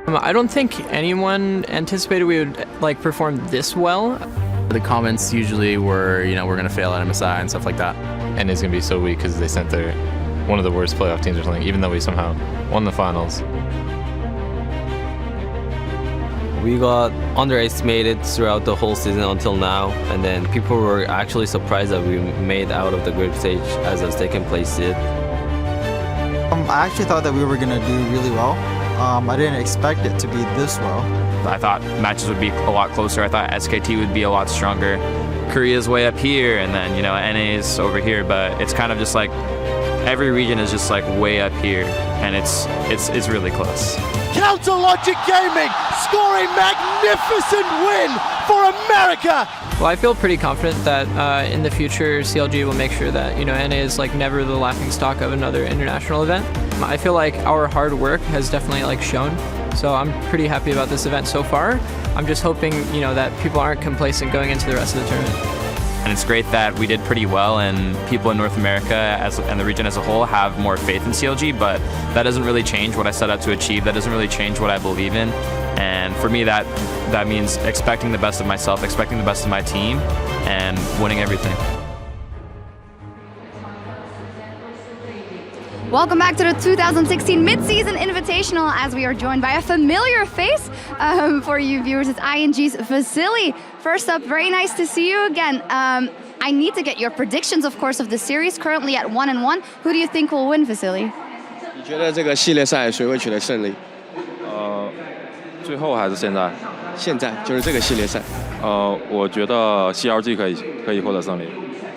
I don't think anyone anticipated we would like perform this well. The comments usually were, we're going to fail at MSI and stuff like that. And it's going to be so weak because they sent one of the worst playoff teams or something, even though we somehow won the finals. We got underestimated throughout the whole season until now, and then people were actually surprised that we made out of the group stage as a second place seed. I actually thought that we were going to do really well. I didn't expect it to be this well. I thought matches would be a lot closer. I thought SKT would be a lot stronger. Korea's way up here, and then, NA's over here, but it's kind of just like every region is just like way up here, and it's really close. Counter Logic Gaming scoring magnificent win for America. Well, I feel pretty confident that in the future CLG will make sure that NA is like never the laughing stock of another international event. I feel like our hard work has definitely like shown, so I'm pretty happy about this event so far. I'm just hoping that people aren't complacent going into the rest of the tournament. And it's great that we did pretty well, and people in North America and the region as a whole have more faith in CLG, but that doesn't really change what I set out to achieve. That doesn't really change what I believe in. And for me, that means expecting the best of myself, expecting the best of my team, and winning everything. Welcome back to the 2016 Mid-Season Invitational, as we are joined by a familiar face for you viewers. It's ING's Vasily. First up, very nice to see you again. I need to get your predictions, of course, of the series. Currently at 1-1. Who do you think will win, Vasily? 你觉得这个系列赛谁会取得胜利？最后还是现在？现在就是这个系列赛。我觉得 CLG 可以获得胜利。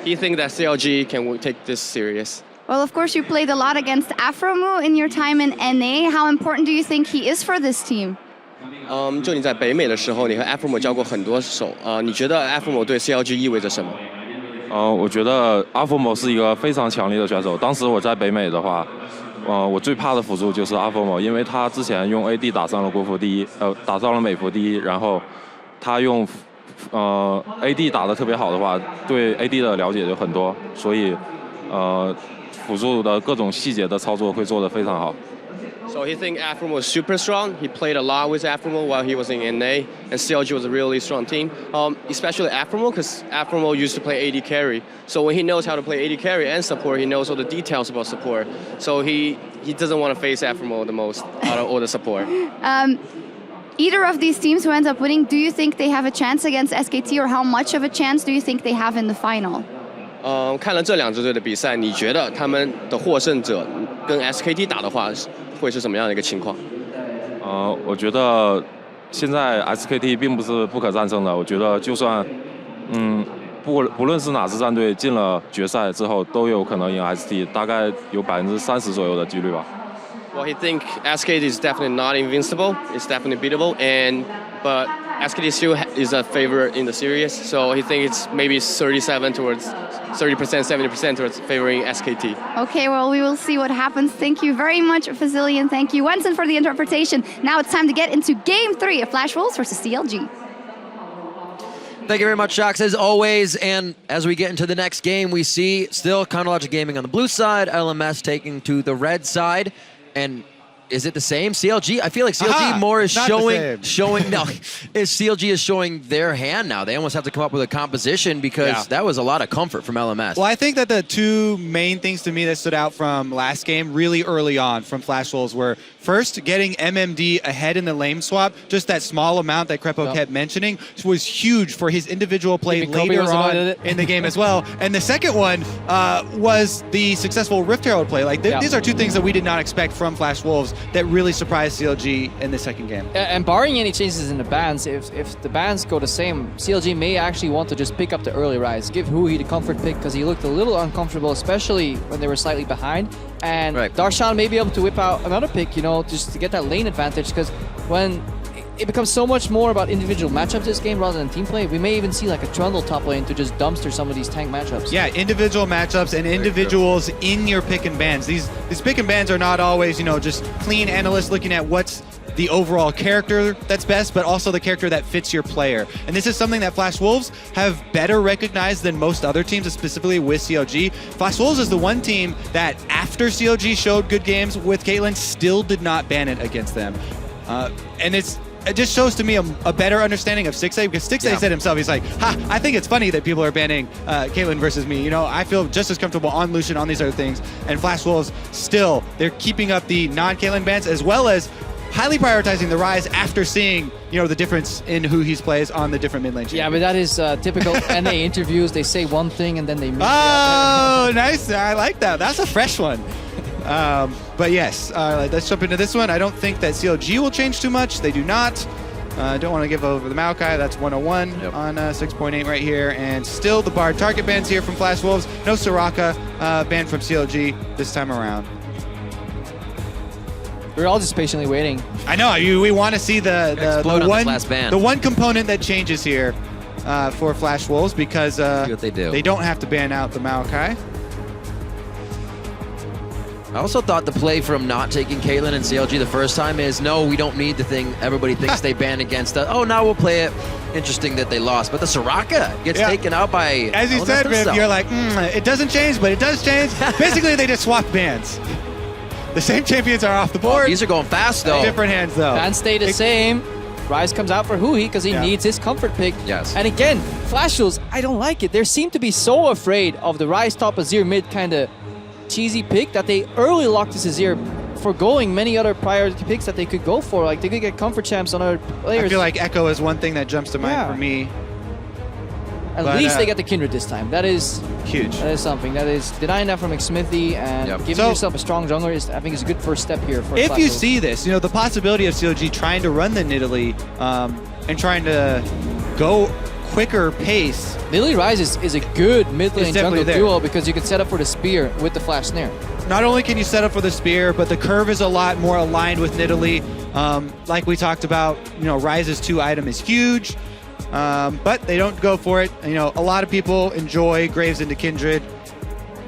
He think that CLG can take this series. Well, of course, you played a lot against Afromu in your time in NA. How important do you think he is for this team? 就你在北美的时候，你和 Afromu 交过很多手。你觉得 Afromu 对 CLG 意味着什么？我觉得 Afromu 是一个非常强力的选手。当时我在北美的话，我最怕的辅助就是 Afromu， 因为他之前用 AD 打上了国服第一，打上了美服第一，然后他用AD 打得特别好的话，对 AD 的了解就很多，所以辅助的各种细节的操作会做得非常好。So he think Afromu was super strong. He played a lot with Afromu while he was in NA, and CLG was a really strong team. Especially Afromu, because Afromu used to play AD carry. So when he knows how to play AD carry and support, he knows all the details about support. So he doesn't want to face Afromu the most out of all the support. Either of these teams who ends up winning, do you think they have a chance against SKT, or how much of a chance do you think they have in the final? 看了这两支队的比赛，你觉得他们的获胜者跟 SKT 打的话，会是什么样的一个情况？我觉得现在 SKT 并不是不可战胜的。我觉得就算不论是哪支战队进了决赛之后，都有可能赢 SKT， 大概有30%左右的几率吧。Well, he think SKT is definitely not invincible. It's definitely beatable, but SKT still is a favorite in the series. So he think it's maybe 30%, 70% towards favoring SKT. Okay, well, we will see what happens. Thank you very much, Vasily, and thank you, Wenson, for the interpretation. Now it's time to get into Game 3 of Flash Wolves versus CLG. Thank you very much, Shox, as always. And as we get into the next game, we see still Chronologic Gaming on the blue side, LMS taking to the red side. And is it the same? CLG? I feel like CLG more is CLG is showing their hand now. They almost have to come up with a composition because that was a lot of comfort from LMS. Well, I think that the two main things to me that stood out from last game really early on from Flash Wolves were first getting MMD ahead in the lane swap. Just that small amount that Crepo kept mentioning was huge for his individual play later on in the game as well. And the second one was the successful Rift Herald play. Like these are two things that we did not expect from Flash Wolves that really surprised CLG in the second game. And barring any changes in the bans, if the bans go the same, CLG may actually want to just pick up the early rise, give Hui the comfort pick because he looked a little uncomfortable, especially when they were slightly behind. And Darshan may be able to whip out another pick, just to get that lane advantage, because when it becomes so much more about individual matchups this game rather than team play, we may even see like a Trundle top lane to just dumpster some of these tank matchups. Yeah, individual matchups and individuals in your pick and bans. These pick and bans are not always, just clean analysts looking at what's the overall character that's best, but also the character that fits your player. And this is something that Flash Wolves have better recognized than most other teams, specifically with CLG. Flash Wolves is the one team that after CLG showed good games with Caitlyn, still did not ban it against them. And it just shows to me a better understanding of 6A, because 6A said himself, he's like, I think it's funny that people are banning Caitlyn versus me. You know, I feel just as comfortable on Lucian, on these other things. And Flash Wolves, still, they're keeping up the non-Caitlyn bans, as well as highly prioritizing the Rise after seeing, you know, the difference in who he plays on the different mid lane champions. Yeah, but that is typical NA interviews. They say one thing and then they move. Oh, nice. I like that. That's a fresh one. But yes, let's jump into this one. I don't think that CLG will change too much. They do not. Don't want to give over the Maokai. That's 101 on 6.8 right here. And still the Bard target bans here from Flash Wolves. No Soraka banned from CLG this time around. We're all just patiently waiting. I know. We want to see the one component that changes here for Flash Wolves, because they don't have to ban out the Maokai. I also thought the play from not taking Caitlyn and CLG the first time is, no, we don't need the thing everybody thinks they banned against us. Oh, now we'll play it. Interesting that they lost. But the Soraka gets taken out by... As you said, Viv, you're like, it doesn't change, but it does change. Basically, they just swapped bans. The same champions are off the board. These are going fast, though. Different hands, though. Bans stay the same. Rise comes out for Hui because he needs his comfort pick. Yes. And again, Flash Wolves, I don't like it. They seem to be so afraid of the Rise top Azir mid kind of cheesy pick that they early locked this Azir, foregoing many other priority picks that they could go for. Like, they could get comfort champs on other players. I feel like Echo is one thing that jumps to mind for me. At least they get the Kindred this time. That is huge. That is something. That is denying that from McSmithy and giving yourself a strong jungler is, I think, is a good first step here. For if you see this, you know, the possibility of CLG trying to run the Nidalee and trying to go quicker pace. Nidalee Rise is a good mid lane jungle there. duo because you can set up for the spear with the flash snare. Not only can you set up for the spear, but the curve is a lot more aligned with Nidalee. Like we talked about, you know, Rise's 2 item is huge, but they don't go for it. You know, a lot of people enjoy Graves into Kindred.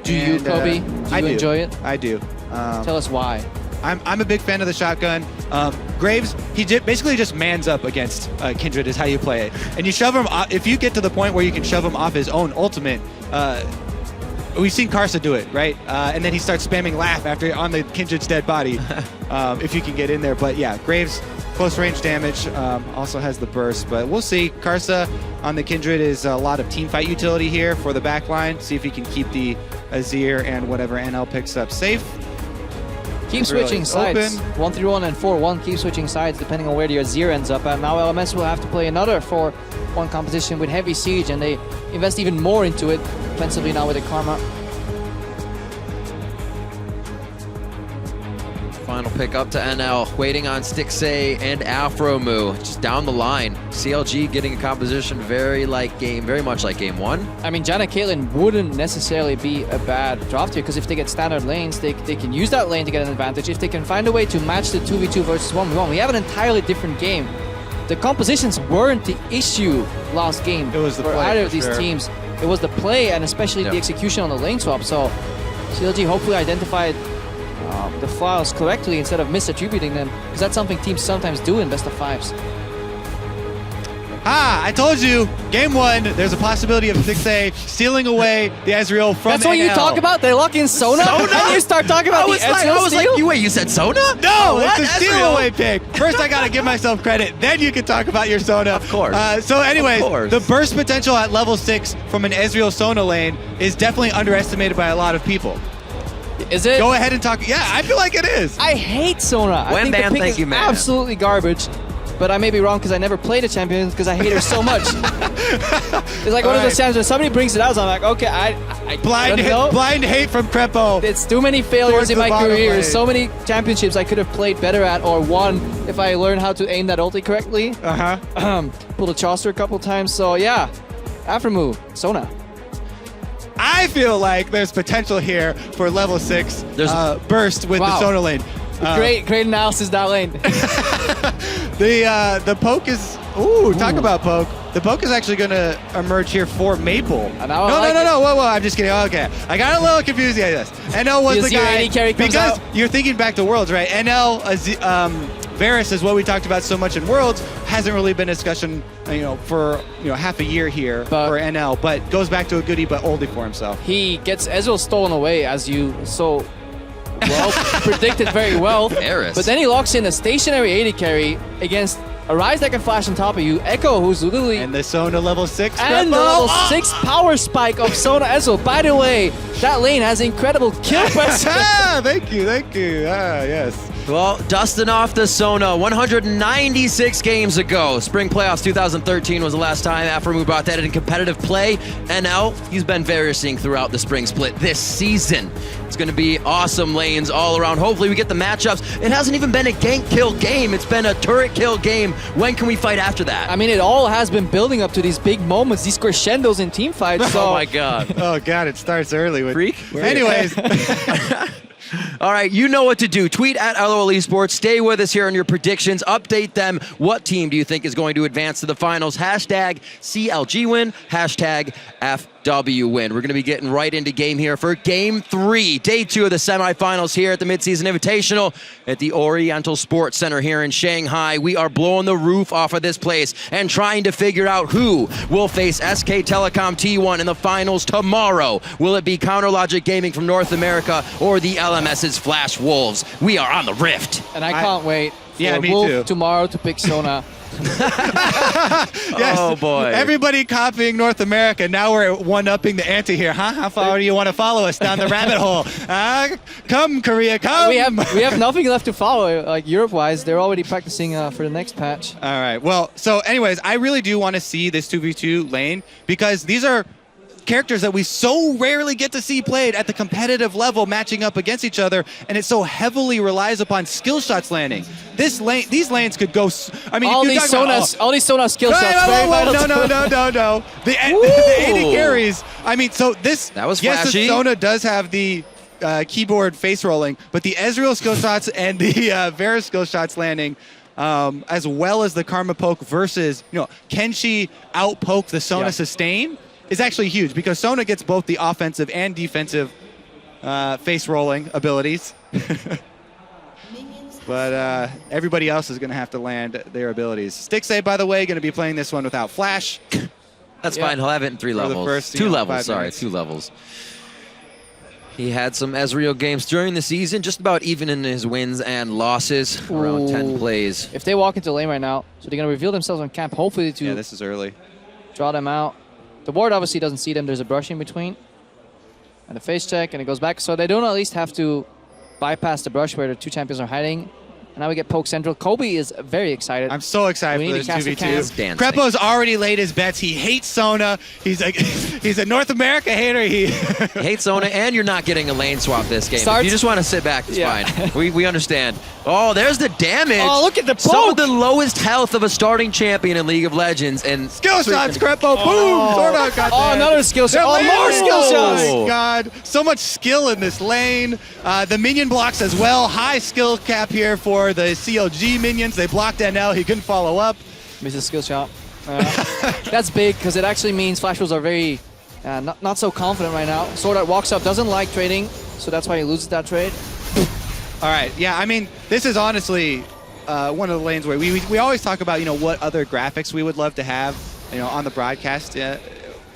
Do you, Kobe? Do you enjoy it? I do. Tell us why. I'm a big fan of the shotgun. Graves, he basically just mans up against Kindred is how you play it. And you shove him off, if you get to the point where you can shove him off his own ultimate, we've seen Karsa do it, right? And then he starts spamming Laugh after on the Kindred's dead body, if you can get in there. But yeah, Graves, close range damage, also has the burst. But we'll see. Karsa on the Kindred is a lot of team fight utility here for the back line. See if he can keep the Azir and whatever NL picks up safe. Keep switching sides. 1-3-1 and 4-1. Keep switching sides depending on where the Azir ends up. And now LMS will have to play another 4-1 competition with heavy siege, and they invest even more into it offensively now with the Karma. Final pick up to NL, waiting on Stixay and Afromu. Just down the line, CLG getting a composition very much like game 1. I mean, Janna Caitlyn wouldn't necessarily be a bad draft here, because if they get standard lanes, they can use that lane to get an advantage. If they can find a way to match the 2v2 versus 1v1, we have an entirely different game. The compositions weren't the issue last game it was the for play, either of for these sure. teams. It was the play and especially the execution on the lane swap. So CLG hopefully identified the flaws correctly instead of misattributing them, because that's something teams sometimes do in best of 5s. I told you, game 1, there's a possibility of 6A stealing away the Ezreal from That's what you NL. talk about? They lock in Sona? And you start talking about the Ezreal steal? Wait, you said Sona? No, what? it's a steal away pick. First, I gotta give myself credit. Then you can talk about your Sona. Of course. So anyways, the burst potential at level 6 from an Ezreal Sona lane is definitely underestimated by a lot of people. Is it? Go ahead and talk. Yeah, I feel like it is. I hate Sona. I think the pick is absolutely garbage. But I may be wrong because I never played a champion because I hate her so much. It's like one of those times when somebody brings it out, so I'm like, okay, I blind hate from Crepo. It's too many failures in my career. Lane. So many championships I could have played better at or won if I learned how to aim that ulti correctly. Pulled a Chaucer a couple times. So yeah, Aftermove, Sona. I feel like there's potential here for level 6 burst with the Sona lane. Great analysis, that lane. The poke is... Ooh, talk about poke. The poke is actually going to emerge here for Maple. No. Whoa, I'm just kidding. Okay. I got a little confused. Yeah, yes. NL was the guy. Because you're thinking back to Worlds, right? NL, Varus is what we talked about so much in Worlds. Hasn't really been a discussion, for half a year here for NL, but goes back to a goodie but oldie for himself. He gets Ezreal stolen away, as you so well, predicted very well. Eris. But then he locks in a stationary AD carry against a Ryze that can flash on top of you, Echo, who's literally... And the Sona level 6. And the level 6 power spike of Sona as well. By the way, that lane has incredible kill pressure. Thank you. Yes. Well, dusting off the Sona 196 games ago. Spring Playoffs 2013 was the last time Aphromoo brought that in competitive play. And now he's been variousing throughout the spring split this season. It's going to be awesome lanes all around. Hopefully we get the matchups. It hasn't even been a gank kill game. It's been a turret kill game. When can we fight after that? I mean, it all has been building up to these big moments, these crescendos in team fights. So. Oh my God. Oh God, it starts early with Freak. Anyways. All right, you know what to do. Tweet at LOL Esports. Stay with us here on your predictions. Update them. What team do you think is going to advance to the finals? Hashtag CLG win. Hashtag FW win. We're going to be getting right into game here for Game 3, Day 2 of the semifinals here at the Midseason Invitational at the Oriental Sports Center here in Shanghai. We are blowing the roof off of this place and trying to figure out who will face SK Telecom T1 in the finals tomorrow. Will it be Counter Logic Gaming from North America or the LMS's Flash Wolves? We are on the Rift. And I can't wait for me Wolf too. tomorrow to pick Sona. Yes. Oh boy. Everybody copying North America. Now we're one-upping the ante here. Huh? How far do you want to follow us down the rabbit hole? Come, Korea, come. We have nothing left to follow, like Europe-wise. They're already practicing for the next patch. All right. Well, so anyways, I really do want to see this 2v2 lane because these are characters that we so rarely get to see played at the competitive level matching up against each other, and it so heavily relies upon skill shots landing. These lanes could go. I mean, all these Sona skill shots. Very vital. No. The AD carries. I mean, so this. That was yes, flashy. the Sona does have the keyboard face rolling, but the Ezreal skill shots and the Varus skill shots landing. As well as the Karma poke versus, can she outpoke the Sona sustain? Is actually huge because Sona gets both the offensive and defensive face rolling abilities. But everybody else is going to have to land their abilities. Stixay, by the way, going to be playing this one without Flash. That's fine. He'll have it in 3 levels. First, 2 levels, 5 sorry. minutes. 2 levels. He had some Ezreal games during the season, just about even in his wins and losses, around 10 plays. If they walk into lane right now, so they're going to reveal themselves on camp, hopefully to this is early. Draw them out. The ward obviously doesn't see them. There's a brush in between. And a face check, and it goes back. So they don't at least have to bypass the brush where the 2 champions are hiding. And now we get poke central. Kobe is very excited. I'm so excited for this 2v2. Crepo's already laid his bets. He hates Sona. He's a North America hater. He hates Sona, and you're not getting a lane swap this game. If you just want to sit back, it's fine. We understand. Oh, there's the damage. Oh, look at the poke. Some of the lowest health of a starting champion in League of Legends. And skill shots, Crepo. Boom. Sordak got that. Another skill shot. Oh, more skill shots. Oh, my God. So much skill in this lane. The minion blocks as well. High skill cap here for the CLG minions. They blocked NL. He couldn't follow up. Missed a skill shot. That's big because it actually means Flash Wolves are very not so confident right now. Sordak walks up, doesn't like trading, so that's why he loses that trade. All right. Yeah, I mean, this is honestly one of the lanes where we always talk about, what other graphics we would love to have, on the broadcast.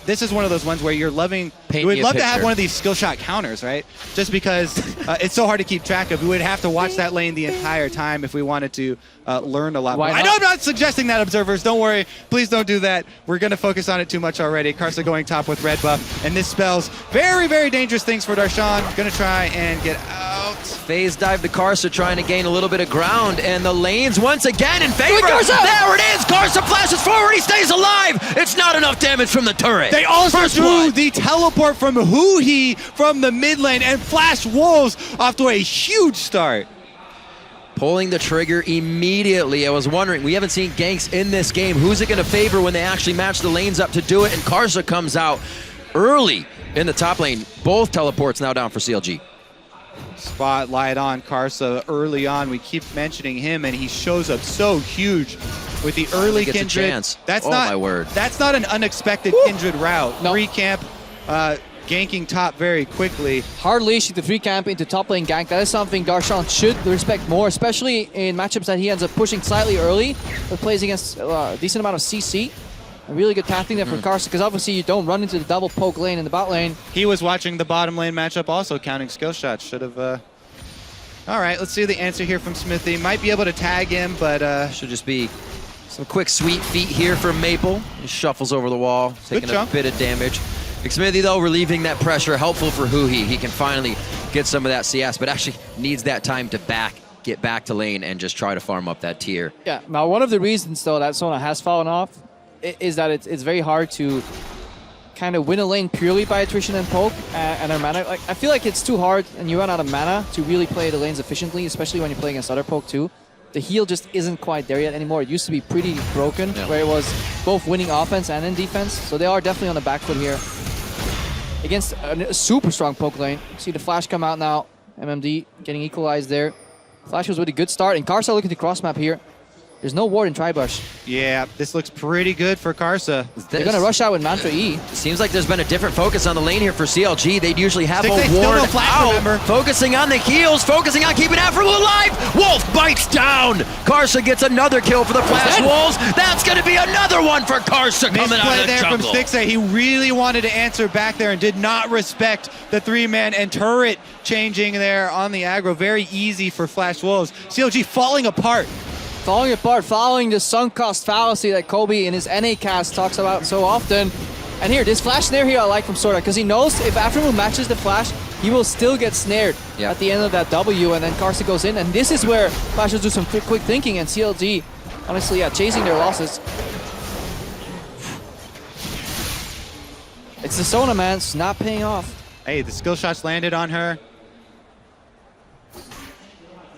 This is one of those ones where you would love to have one of these skill shot counters, right? Just because it's so hard to keep track of. We would have to watch that lane the entire time if we wanted to learn a lot more. I know I'm not suggesting that, observers. Don't worry. Please don't do that. We're going to focus on it too much already. Karsa going top with red buff, and this spells very, very dangerous things for Darshan. Going to try and get out. Phase dive to Karsa, trying to gain a little bit of ground, and the lanes once again in favor. There it is. Karsa flashes forward. He stays alive. It's not enough damage from the turret. They also drew the teleport from Huhi from the mid lane, and Flash Wolves off to a huge start. Pulling the trigger immediately. I was wondering, we haven't seen ganks in this game. Who's it going to favor when they actually match the lanes up to do it? And Karsa comes out early in the top lane. Both teleports now down for CLG. Spotlight on Karsa early on. We keep mentioning him, and he shows up so huge with the early gets Kindred. A chance. That's my word. That's not an unexpected Kindred route. Free camp, ganking top very quickly. Hard leash the 3 camp into top lane gank. That is something Darshan should respect more, especially in matchups that he ends up pushing slightly early, but plays against a decent amount of CC. A really good pathing there from Karsa, because obviously you don't run into the double poke lane in the bot lane. He was watching the bottom lane matchup also, counting skill shots. Should have All right, let's see the answer here from Smithy. Might be able to tag him, but should just be some quick sweet feet here from Maple. He shuffles over the wall, taking a bit of damage. Smithy, though, relieving that pressure, helpful for Huhi. He can finally get some of that CS, but actually needs that time to get back to lane and just try to farm up that tier. Yeah, now one of the reasons, though, that Sona has fallen off is that it's very hard to kind of win a lane purely by attrition and poke and their mana. Like, I feel like it's too hard and you run out of mana to really play the lanes efficiently, especially when you're playing against other poke too. The heal just isn't quite there yet anymore. It used to be pretty broken, where it was both winning offense and in defense. So they are definitely on the back foot here. Against a super strong poke lane. See the flash come out now. MMD getting equalized there. Flash was with a good start, and Karsa looking to cross map here. There's no ward in Tribush. Yeah, this looks pretty good for Karsa. They're going to rush out with Mantra E. Seems like there's been a different focus on the lane here for CLG. They'd usually have a Still ward no flash, out, remember. focusing on the heals, focusing on keeping Afro alive. Wolf bites down. Karsa gets another kill for the Flash Wolves. That's going to be another one for Karsa coming out of the there jungle. from Stixa. He really wanted to answer back there and did not respect the 3-man and turret changing there on the aggro. Very easy for Flash Wolves. CLG falling apart. Falling apart, following the sunk cost fallacy that Kobe in his NA cast talks about so often. And here, this flash snare here I like from Sorta, because he knows if Aftermoon matches the flash, he will still get snared at the end of that W, and then Karsa goes in. And this is where Flash will do some quick thinking, and CLG, honestly, chasing their losses. It's the Sona, man. It's not paying off. Hey, the skill shots landed on her.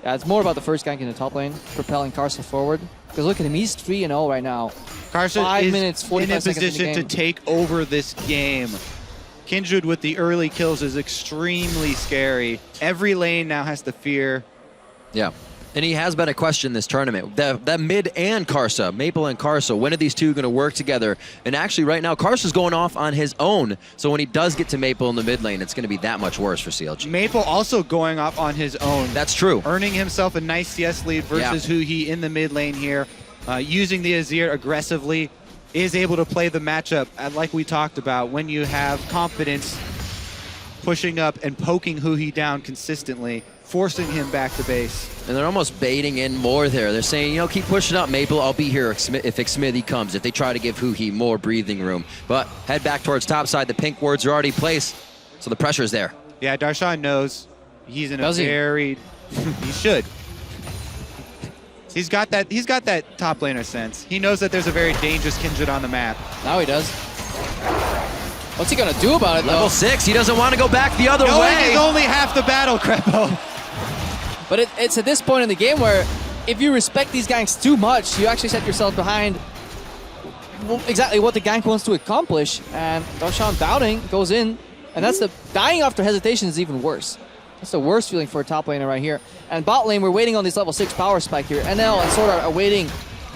Yeah, it's more about the first gank in the top lane, propelling Karsa forward. Because look at him, he's 3-0 right now. Karsa 5 is minutes, 45 in a seconds position in the to game. take over this game. Kindred with the early kills is extremely scary. Every lane now has to fear. Yeah. And he has been a question this tournament. That mid and Karsa, Maple and Karsa, when are these two going to work together? And actually right now, Karsa's going off on his own. So when he does get to Maple in the mid lane, it's going to be that much worse for CLG. Maple also going off on his own. That's true. Earning himself a nice CS lead versus Huhi in the mid lane here. Using the Azir aggressively, is able to play the matchup. And like we talked about, when you have confidence, pushing up and poking Huhi down consistently, forcing him back to base. And they're almost baiting in more there. They're saying, you know, keep pushing up, Maple. I'll be here if Xmithy comes, if they try to give Huhi more breathing room. But head back towards top side. The pink wards are already placed, so the pressure is there. Yeah, Darshan knows he's in a very... he should. He's got that top laner sense. He knows that there's a very dangerous Kindred on the map. Now he does. What's he going to do about it, though? Level 6, he doesn't want to go back the other way. Knowing is only half the battle, Crepo. But it's at this point in the game where if you respect these ganks too much, you actually set yourself behind exactly what the gank wants to accomplish. And Darshan doubting goes in, and that's the dying after hesitation is even worse. That's the worst feeling for a top laner right here. And bot lane, we're waiting on this level 6 power spike here. NL and Sword Art are waiting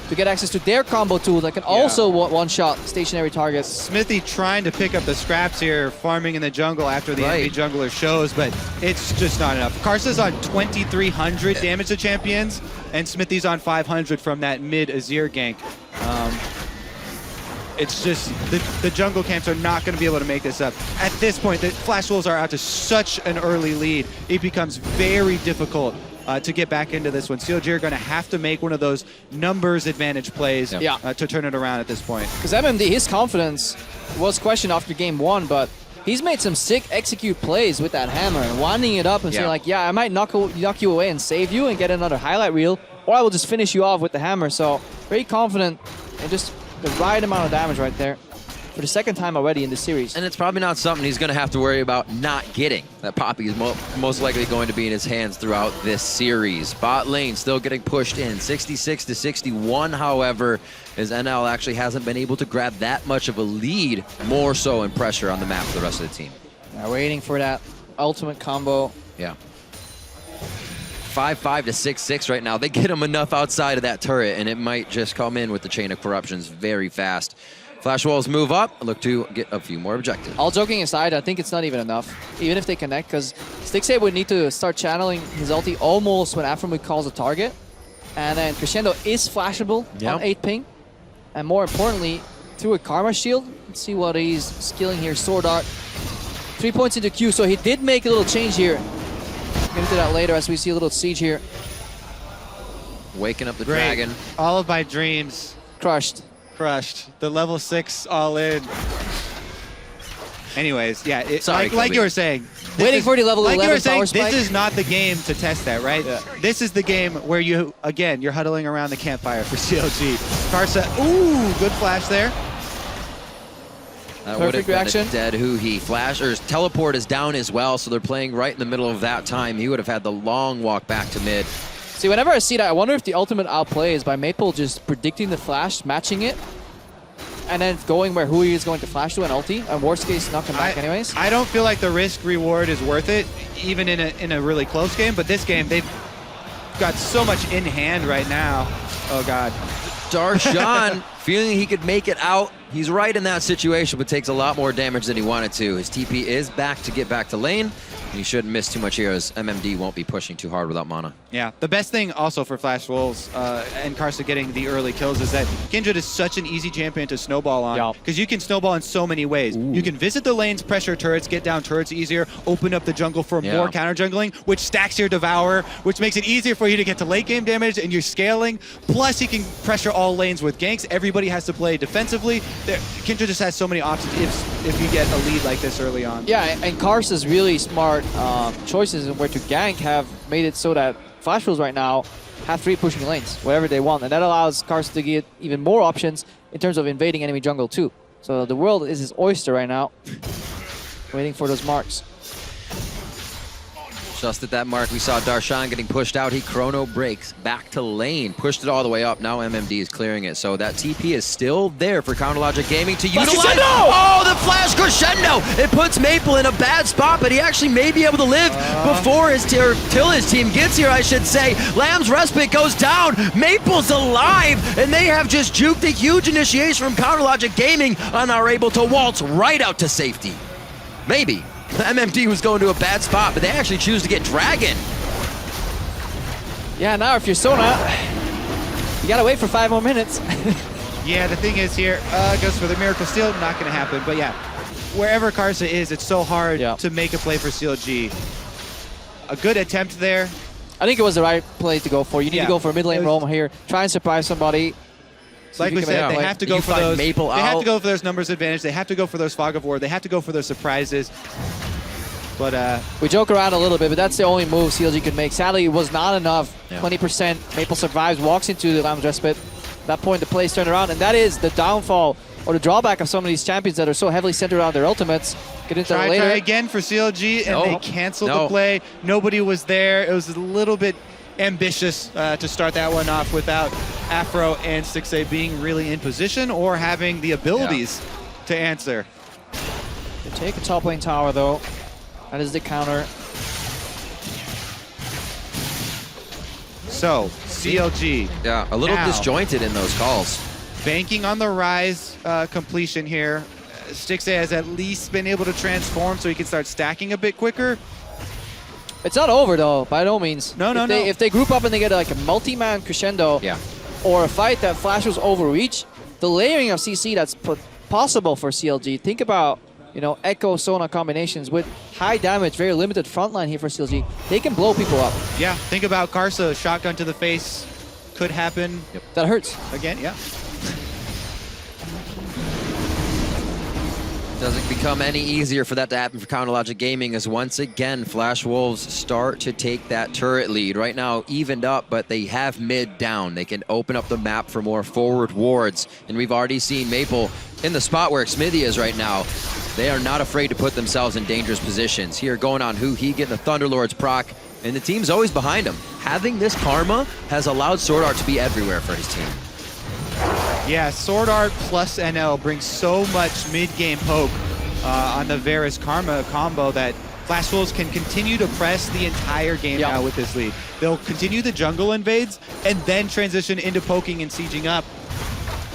to get access to their combo tool that can also one-shot stationary targets. Smithy trying to pick up the scraps here, farming in the jungle after the enemy jungler shows, but it's just not enough. Karsa's on 2,300 damage to champions, and Smithy's on 500 from that mid Azir gank. It's just, the jungle camps are not going to be able to make this up. At this point, the Flash Wolves are out to such an early lead, it becomes very difficult to get back into this one. CLG are going to have to make one of those numbers advantage plays to turn it around at this point. Because MMD, his confidence was questioned after game 1, but he's made some sick execute plays with that hammer and winding it up and saying like, yeah, I might knock you away and save you and get another highlight reel, or I will just finish you off with the hammer. So very confident and just the right amount of damage right there for the second time already in this series. And it's probably not something he's going to have to worry about not getting. That Poppy is most likely going to be in his hands throughout this series. Bot lane still getting pushed in. 66 to 61, however, as NL actually hasn't been able to grab that much of a lead, more so in pressure on the map for the rest of the team. Now waiting for that ultimate combo. Yeah. 5-5 to 6-6 right now. They get him enough outside of that turret, and it might just come in with the chain of corruptions very fast. Flash Wolves move up, look to get a few more objectives. All joking aside, I think it's not even enough, even if they connect, because Stixay would need to start channeling his ulti almost when Afromood calls a target. And then Crescendo is flashable on 8 ping. And more importantly, through a Karma Shield. Let's see what he's skilling here. Sword Art. 3 points into Q, so he did make a little change here. Gonna into that later as we see a little siege here. Waking up the Great. dragon. All of my dreams Crushed. crushed. The level 6 all in. Anyways, yeah, Sorry, like you were saying. Waiting for the level like 11 you were saying, power spike. this is not the game to test that, right? Yeah. This is the game where you're huddling around the campfire for CLG. Karsa, ooh, good flash there. That would have Perfect been reaction. a dead Hoo-Hee. Flash, or his teleport is down as well, so they're playing right in the middle of that time. He would have had the long walk back to mid. See, whenever I see that, I wonder if the ultimate outplay is by Maple just predicting the flash, matching it, and then going where Hui is going to flash to an ulti, and worst case, knock him back anyways. I don't feel like the risk reward is worth it, even in a really close game. But this game, they've got so much in hand right now. Oh God. Darshan feeling he could make it out. He's right in that situation, but takes a lot more damage than he wanted to. His TP is back to get back to lane. And he shouldn't miss too much here as MMD won't be pushing too hard without mana. Yeah, the best thing also for Flash Wolves and Karsa getting the early kills is that Kindred is such an easy champion to snowball on because you can snowball in so many ways. Ooh. You can visit the lanes, pressure turrets, get down turrets easier, open up the jungle for more counter jungling, which stacks your Devour, which makes it easier for you to get to late game damage and you're scaling. Plus, you can pressure all lanes with ganks. Everybody has to play defensively. Kindred just has so many options if you get a lead like this early on. Yeah, and Karsa's really smart choices in where to gank have made it so that Flash Wolves right now have 3 pushing lanes, wherever they want. And that allows Karsa to get even more options in terms of invading enemy jungle too. So the world is his oyster right now, waiting for those marks. Just at that mark, we saw Darshan getting pushed out. He chrono breaks back to lane, pushed it all the way up. Now MMD is clearing it. So that TP is still there for CounterLogic Gaming to utilize. Crescendo! Oh, the flash crescendo! It puts Maple in a bad spot, but he actually may be able to live before till his team gets here, I should say. Lamb's respite goes down. Maple's alive, and they have just juked a huge initiation from CounterLogic Gaming and are able to waltz right out to safety. Maybe. MMD was going to a bad spot, but they actually choose to get Dragon. Yeah, now if you're Sona, you gotta wait for 5 more minutes. Yeah, the thing is here, goes for the Miracle Steal, not gonna happen. But yeah, wherever Karsa is, it's so hard to make a play for CLG. A good attempt there. I think it was the right play to go for. You need to go for a mid lane roam here, try and surprise somebody. Like we said, they have to go for those. Maple they have to go for those numbers advantage. They have to go for those fog of war. They have to go for those surprises. But we joke around a little bit, but that's the only move CLG could make. Sadly, it was not enough. 20%. Maple survives, walks into the Lamb's respite. At that point, the play's turned around, and that is the downfall or the drawback of some of these champions that are so heavily centered around their ultimates. Get into that later. Try again for CLG, and they canceled the play. Nobody was there. It was a little bit ambitious to start that one off without Afro and 6A being really in position or having the abilities to answer. They take a top lane tower though. That is the counter. So, CLG. Yeah, a little disjointed in those calls. Banking on the Rise completion here. 6A has at least been able to transform so he can start stacking a bit quicker. It's not over though, by no means. No. If they group up and they get like a multi-man crescendo, or a fight that Flash was overreach, the layering of CC that's possible for CLG. Think about, Echo Sona combinations with high damage, very limited frontline here for CLG. They can blow people up. Yeah, think about Karsa, shotgun to the face could happen. That hurts. Again, yeah. Doesn't become any easier for that to happen for CounterLogic Gaming as once again Flash Wolves start to take that turret lead. Right now evened up, but they have mid down. They can open up the map for more forward wards. And we've already seen Maple in the spot where Smithy is right now. They are not afraid to put themselves in dangerous positions. Here going on Hu-He getting the Thunderlord's proc, and the team's always behind him. Having this Karma has allowed Sword Art to be everywhere for his team. Yeah, Sword Art plus NL brings so much mid-game poke on the Varus Karma combo that Flash Wolves can continue to press the entire game now with this lead. They'll continue the jungle invades and then transition into poking and sieging up.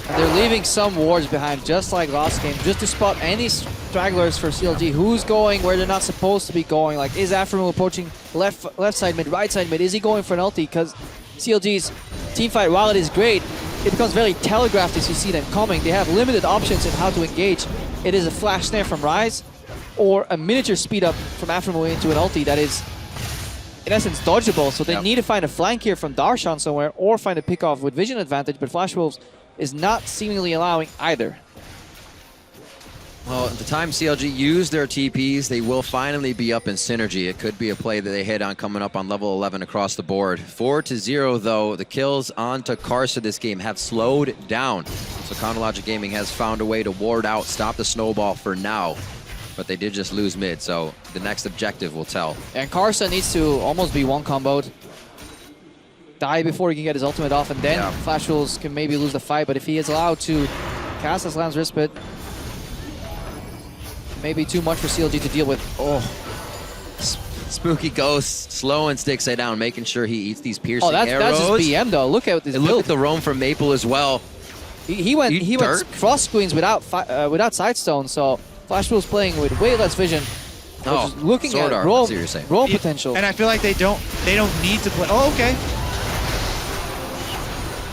And they're leaving some wards behind, just like last game, just to spot any stragglers for CLG. Who's going where they're not supposed to be going? Like, is Afro approaching left side mid, right side mid? Is he going for an ulti? Because CLG's teamfight, while it is great, it becomes very telegraphed as you see them coming. They have limited options in how to engage. It is a flash snare from Rise or a miniature speed up from Afro into an ulti that is in essence, dodgeable. So they need to find a flank here from Darshan somewhere or find a pick-off with vision advantage, but Flash Wolves is not seemingly allowing either. Well, at the time CLG used their TPs, they will finally be up in synergy. It could be a play that they hit on coming up on level 11 across the board. 4-0 though, the kills onto Karsa this game have slowed down. So Chronologic Gaming has found a way to ward out, stop the snowball for now. But they did just lose mid, so the next objective will tell. And Karsa needs to almost be one comboed. Die before he can get his ultimate off, and then Flash Wolves can maybe lose the fight. But if he is allowed to cast his Lamb's Respite, maybe too much for CLG to deal with. Oh, Spooky Ghost slowing Stixay down, making sure he eats these piercing arrows. That's his BM though. Look at this build. Look at the roam from Maple as well. He went Frost Queens without Sidestone, so Flash Wolves playing with way less vision. Looking at roll potential. And I feel like they don't need to play. Oh, okay.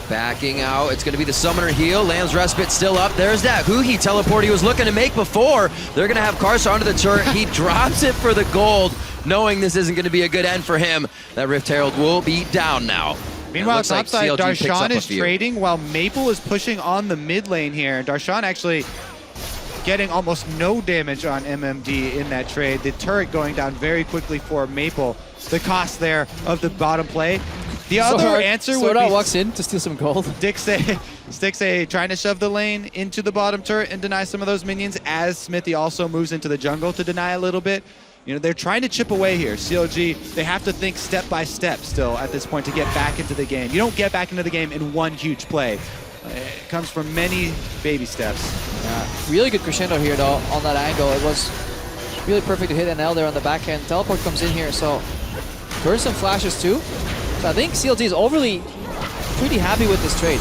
Backing out, it's going to be the Summoner heal. Lamb's Respite still up. There's that Huhi teleport he was looking to make before. They're going to have Karsa onto the turret. He drops it for the gold, knowing this isn't going to be a good end for him. That Rift Herald will be down now. Meanwhile, topside, Darshan is trading while Maple is pushing on the mid lane here. Darshan actually getting almost no damage on MMD in that trade. The turret going down very quickly for Maple. The cost there of the bottom play. The other answer would be walks in to steal some gold. Stixay trying to shove the lane into the bottom turret and deny some of those minions as Smithy also moves into the jungle to deny a little bit. You know, they're trying to chip away here. CLG, they have to think step by step still at this point to get back into the game. You don't get back into the game in one huge play. It comes from many baby steps. Really good crescendo here though on that angle. It was really perfect to hit NL there on the back end. Teleport comes in here, so burst some flashes too. So I think CLG is overly pretty happy with this trade.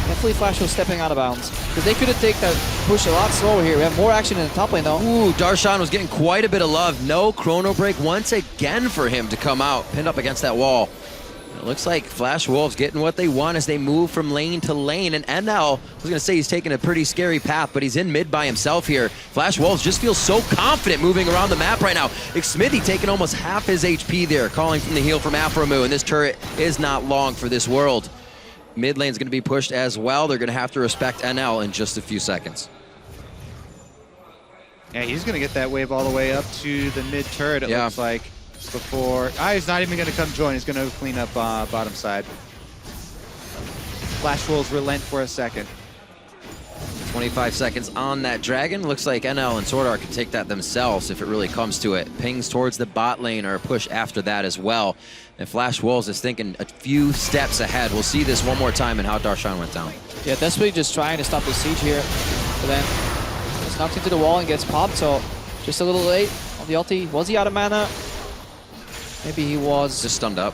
Definitely Flash was stepping out of bounds. Because they could have taken that push a lot slower here. We have more action in the top lane though. Ooh, Darshan was getting quite a bit of love. No chrono break once again for him to come out, pinned up against that wall. It looks like Flash Wolves getting what they want as they move from lane to lane. And NL, I was going to say he's taking a pretty scary path, but he's in mid by himself here. Flash Wolves just feels so confident moving around the map right now. Smithy taking almost half his HP there, calling from the heal from Afromu, and this turret is not long for this world. Mid lane's going to be pushed as well. They're going to have to respect NL in just a few seconds. Yeah, he's going to get that wave all the way up to the mid turret, it looks like. Before he's not even going to come join. He's going to clean up bottom side. Flash Wolves relent for a second. 25 seconds on that dragon. Looks like NL and Sword Art can take that themselves if it really comes to it. Pings towards the bot lane or a push after that as well. And Flash Wolves is thinking a few steps ahead. We'll see this one more time and how Darshan went down. Yeah, desperately just trying to stop the siege here. But then gets knocked into the wall and gets popped, so just a little late on the ulti. Was he out of mana? Maybe he was. Just stunned up.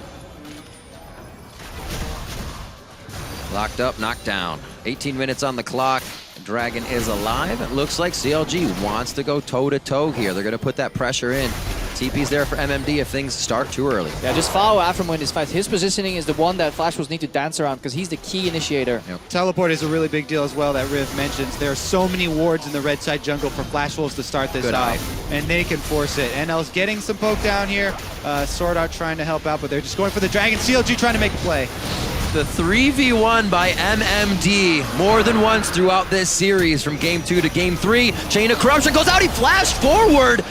Locked up, knocked down. 18 minutes on the clock. Dragon is alive. It looks like CLG wants to go toe-to-toe here. They're going to put that pressure in. TP's there for MMD if things start too early. Yeah, just follow Afromu in this fight. His positioning is the one that Flash Wolves need to dance around because he's the key initiator. Yep. Teleport is a really big deal as well that Riv mentions. There are so many wards in the red side jungle for Flash Wolves to start this off, and they can force it. NL's getting some poke down here. Sword Art trying to help out, but they're just going for the dragon. CLG trying to make a play. The 3v1 by MMD more than once throughout this series from game 2 to game 3. Chain of Corruption goes out, he flashed forward.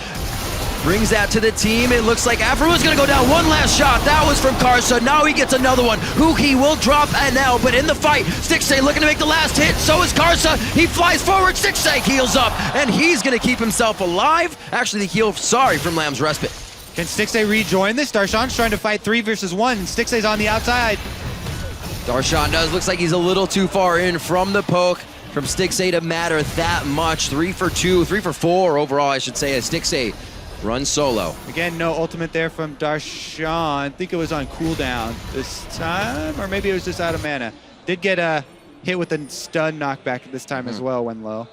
Brings that to the team. It looks like Afromu's gonna go down. One last shot. That was from Karsa. Now he gets another one. Huki will drop NL, but in the fight, Stixay looking to make the last hit. So is Karsa. He flies forward. Stixay heals up, and he's gonna keep himself alive. Actually, the heal, from Lamb's Respite. Can Stixay rejoin this? Darshan's trying to fight 3 versus 1. Stixay's on the outside. Darshan does. Looks like he's a little too far in from the poke. From Stixay to matter that much. 3 for 2, 3 for 4 overall, I should say, as Stixay runs solo. Again, no ultimate there from Darshan. I think it was on cooldown this time, or maybe it was just out of mana. Did get a hit with a stun knockback this time as well when low.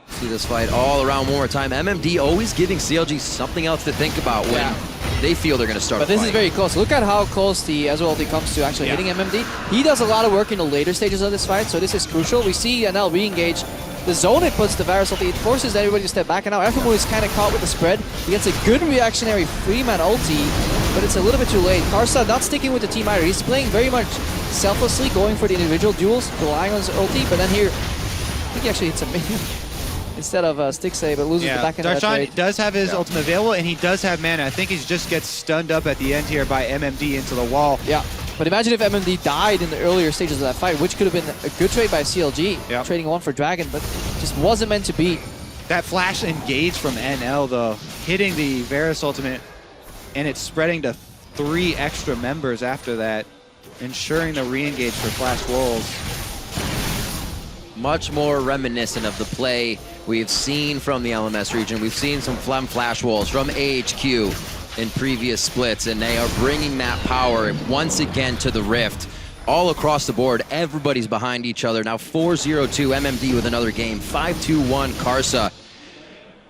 See this fight all around one more time. MMD always giving CLG something else to think about when they feel they're going to start. But this is very close. Look at how close the Ezreal ulti comes to actually hitting MMD. He does a lot of work in the later stages of this fight, so this is crucial. We see NL re-engage. the zone it puts the Varus ulti, it forces everybody to step back, and now Efremu is kind of caught with the spread. He gets a good reactionary free-man ulti, but it's a little bit too late. Karsa not sticking with the team either. He's playing very much selflessly, going for the individual duels, relying on his ulti, but then here, I think he actually hits a minion instead of stick save, but loses the back end of that Darshan trade. does have his ultimate available, and he does have mana. I think he just gets stunned up at the end here by MMD into the wall. Yeah, but imagine if MMD died in the earlier stages of that fight, which could have been a good trade by CLG, trading one for Dragon, but just wasn't meant to be. That flash engage from NL, though, hitting the Varus ultimate, and it's spreading to 3 extra members after that, ensuring the re-engage for Flash Wolves. Much more reminiscent of the play we've seen from the LMS region. We've seen some Flash Wolves from AHQ in previous splits, and they are bringing that power once again to the Rift. All across the board, everybody's behind each other. Now 4-0-2 MMD with another game, 5-2-1 Karsa.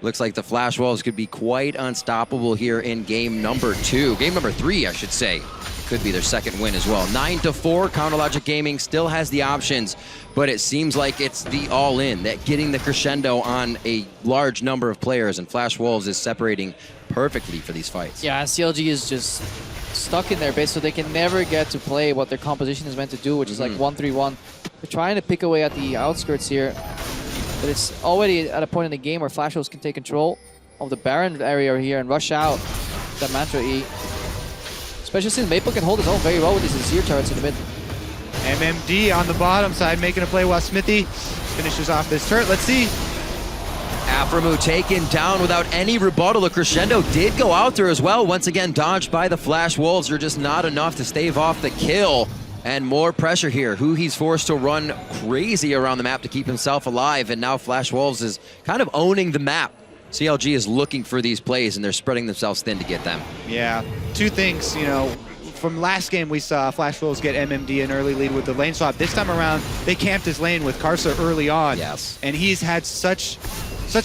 Looks like the Flash Wolves could be quite unstoppable here in game number 2. Game number 3, I should say. Could be their second win as well. 9-4, CounterLogic Gaming still has the options, but it seems like it's the all-in, that getting the crescendo on a large number of players, and Flash Wolves is separating perfectly for these fights. Yeah, CLG is just stuck in their base, so they can never get to play what their composition is meant to do, which is like 1-3-1. They're trying to pick away at the outskirts here, but it's already at a point in the game where Flash Wolves can take control of the Baron area here and rush out that Mantra E. Especially since Maple can hold his own very well with these Azir turrets in the mid. MMD on the bottom side making a play while Smithy finishes off this turret. Let's see. Efremu taken down without any rebuttal. The crescendo did go out there as well. Once again, dodged by the Flash Wolves. They're just not enough to stave off the kill. And more pressure here. Who he's forced to run crazy around the map to keep himself alive. And now Flash Wolves is kind of owning the map. CLG is looking for these plays, and they're spreading themselves thin to get them. Yeah, 2 things, you know, from last game we saw Flash Wolves get MMD an early lead with the lane swap. This time around, they camped his lane with Karsa early on. Yes. And he's had such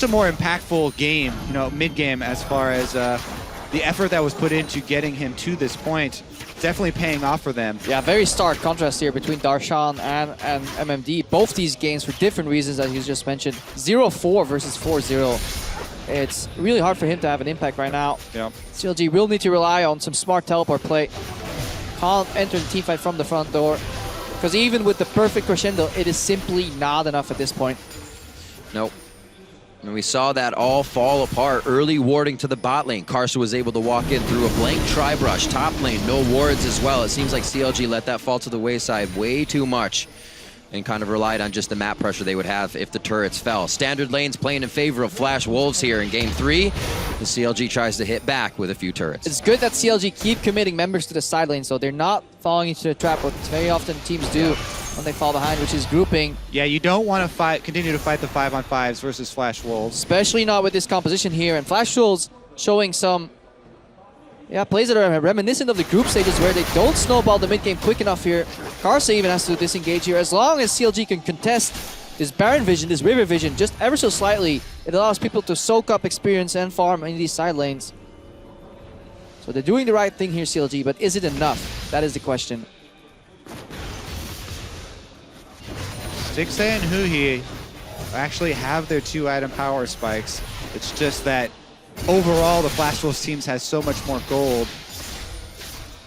a more impactful game, you know, mid-game, as far as the effort that was put into getting him to this point. Definitely paying off for them. Yeah, very stark contrast here between Darshan and MMD. Both these games for different reasons, as you just mentioned. 0-4 versus 4-0. It's really hard for him to have an impact right now. Yeah. CLG will need to rely on some smart teleport play. Can't enter the teamfight from the front door, because even with the perfect crescendo, it is simply not enough at this point. Nope. And we saw that all fall apart. Early warding to the bot lane. Karsa was able to walk in through a blank tri-brush. Top lane, no wards as well. It seems like CLG let that fall to the wayside way too much, and kind of relied on just the map pressure they would have if the turrets fell. Standard lanes playing in favor of Flash Wolves here in game 3. The CLG tries to hit back with a few turrets. It's good that CLG keep committing members to the side lane, so they're not falling into the trap, what very often teams do when they fall behind, which is grouping. Yeah, you don't want to continue to fight the 5-on-5s versus Flash Wolves. Especially not with this composition here, and Flash Wolves showing some plays that are reminiscent of the group stages where they don't snowball the mid-game quick enough here. Karsa even has to disengage here. As long as CLG can contest this Baron vision, this River vision, just ever so slightly, it allows people to soak up experience and farm in these side lanes. So they're doing the right thing here, CLG, but is it enough? That is the question. Stixxay and Huhi actually have their 2-item power spikes. It's just that overall, the Flash Wolves teams has so much more gold.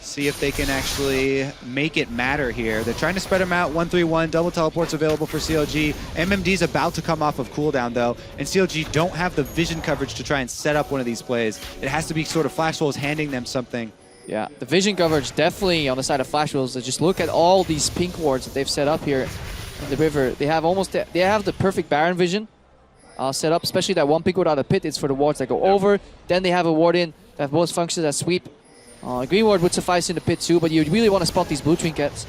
See if they can actually make it matter here. They're trying to spread them out. 1-3-1, double teleports available for CLG. MMD's about to come off of cooldown, though, and CLG don't have the vision coverage to try and set up one of these plays. It has to be sort of Flash Wolves handing them something. Yeah, the vision coverage definitely on the side of Flash Wolves. Just look at all these pink wards that they've set up here in the river. They have the perfect Baron vision set up, especially that one pink ward out of pit. It's for the wards that go over. Then they have a ward in that have both functions as sweep. Green ward would suffice in the pit too, but you really want to spot these blue trinkets.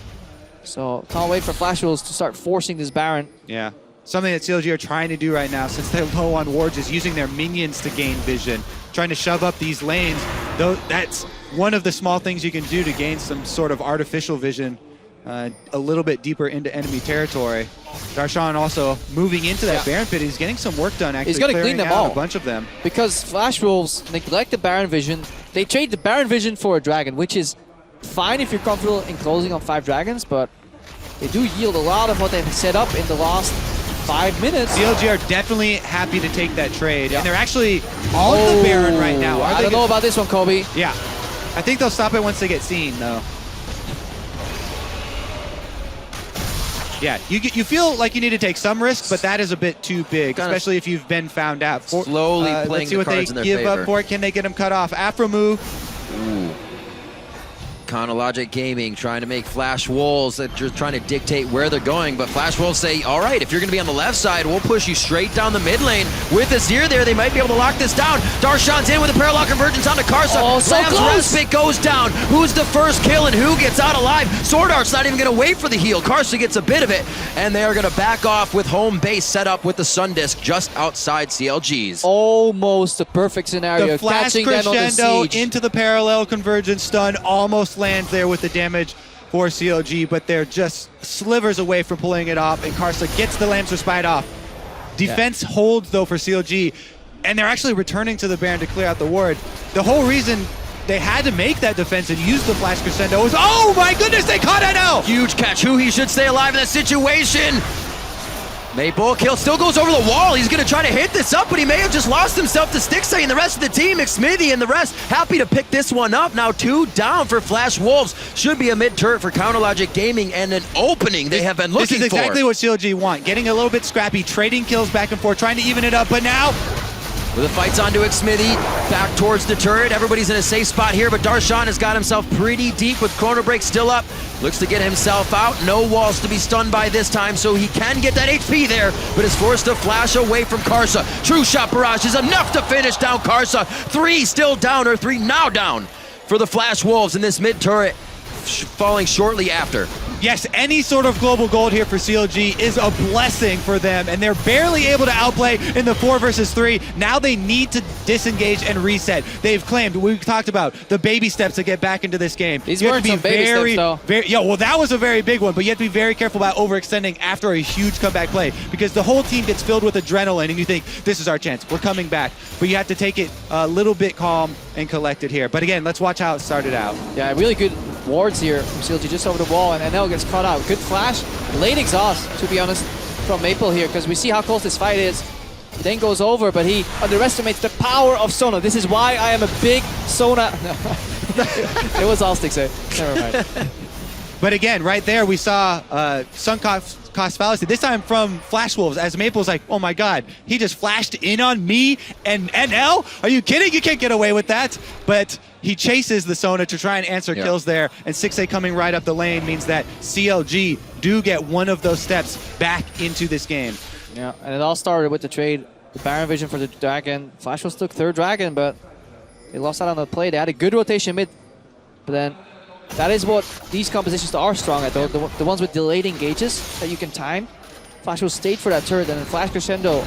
So can't wait for Flash Wolves to start forcing this Baron. Yeah, something that CLG are trying to do right now, since they're low on wards, is using their minions to gain vision, trying to shove up these lanes. Though that's one of the small things you can do to gain some sort of artificial vision a little bit deeper into enemy territory. Darshan also moving into that Baron pit. He's getting some work done, actually. He's going to clean them all. A bunch of them. Because Flash Wolves neglect the Baron vision. They trade the Baron vision for a dragon, which is fine if you're comfortable in closing on 5 dragons, but they do yield a lot of what they've set up in the last 5 minutes. CLG are definitely happy to take that trade. And they're actually on the Baron right now. I don't know about this one, Kobe. Yeah. I think they'll stop it once they get seen, though. Yeah, you feel like you need to take some risk, but that is a bit too big, especially if you've been found out. Slowly playing let's see the what they cards in their give favor. up for it. Can they get him cut off? Afromu. Ooh. Chronologic Gaming trying to make Flash Wolves that just trying to dictate where they're going, but Flash Wolves say, all right, if you're going to be on the left side, we'll push you straight down the mid lane. With Azir there, they might be able to lock this down. Darshan's in with a parallel convergence onto Karsa. Oh, so Sam's close. respite goes down. Who's the first kill and who gets out alive? Sword Art's not even going to wait for the heal. Karsa gets a bit of it, and they are going to back off with home base set up with the Sun Disc just outside CLG's. Almost a perfect scenario. The flash Catching them on the crescendo siege. into the parallel convergence stun almost lands there with the damage for CLG, but they're just slivers away from pulling it off, and Karsa gets the Lamb's Respite off. Defense holds, though, for CLG, and they're actually returning to the Baron to clear out the ward. The whole reason they had to make that defense and use the flash crescendo was, oh my goodness, they caught NL! Huge catch. Who he should stay alive in that situation. Maple kill still goes over the wall. He's going to try to hit this up, but he may have just lost himself to Stixay and the rest of the team. McSmithy and the rest happy to pick this one up. Now 2 down for Flash Wolves. Should be a mid-turret for Counterlogic Gaming and an opening they have been looking for. This is exactly what CLG want. Getting a little bit scrappy, trading kills back and forth, trying to even it up, but now With the fights onto Xmithy, back towards the turret. Everybody's in a safe spot here, but Darshan has got himself pretty deep with Chrono Break still up. Looks to get himself out. No walls to be stunned by this time, so he can get that HP there, but is forced to flash away from Karsa. True Shot Barrage is enough to finish down Karsa. 3 still down, or 3 now down for the Flash Wolves in this mid-turret, falling shortly after. Yes, any sort of global gold here for CLG is a blessing for them, and they're barely able to outplay in the 4 versus 3. Now they need to disengage and reset. They've claimed, we've talked about the baby steps to get back into this game. These weren't some baby steps, though. Well, that was a very big one, but you have to be very careful about overextending after a huge comeback play, because the whole team gets filled with adrenaline, and you think, this is our chance, we're coming back. But you have to take it a little bit calm and collected here. But again, let's watch how it started out. Yeah, really good wards here from CLG just over the wall, and NL gets caught out. Good flash, late exhaust, to be honest, from Maple here, because we see how close this fight is. He then goes over, but he underestimates the power of Sona. This is why I am a big Sona. It was all Stixay. Never mind. But again, right there, we saw sunk cost fallacy, this time from Flash Wolves, as Maple's like, oh my god, he just flashed in on me and NL? Are you kidding? You can't get away with that. But he chases the Sona to try and answer kills there, and 6A coming right up the lane means that CLG do get one of those steps back into this game. Yeah, and it all started with the trade, the Baron Vision for the Dragon. Flash Wolves took 3rd Dragon, but they lost out on the play. They had a good rotation mid, but then that is what these compositions are strong at, though. The ones with delayed engages that you can time. Flash Wolves stayed for that turret, and then Flash Crescendo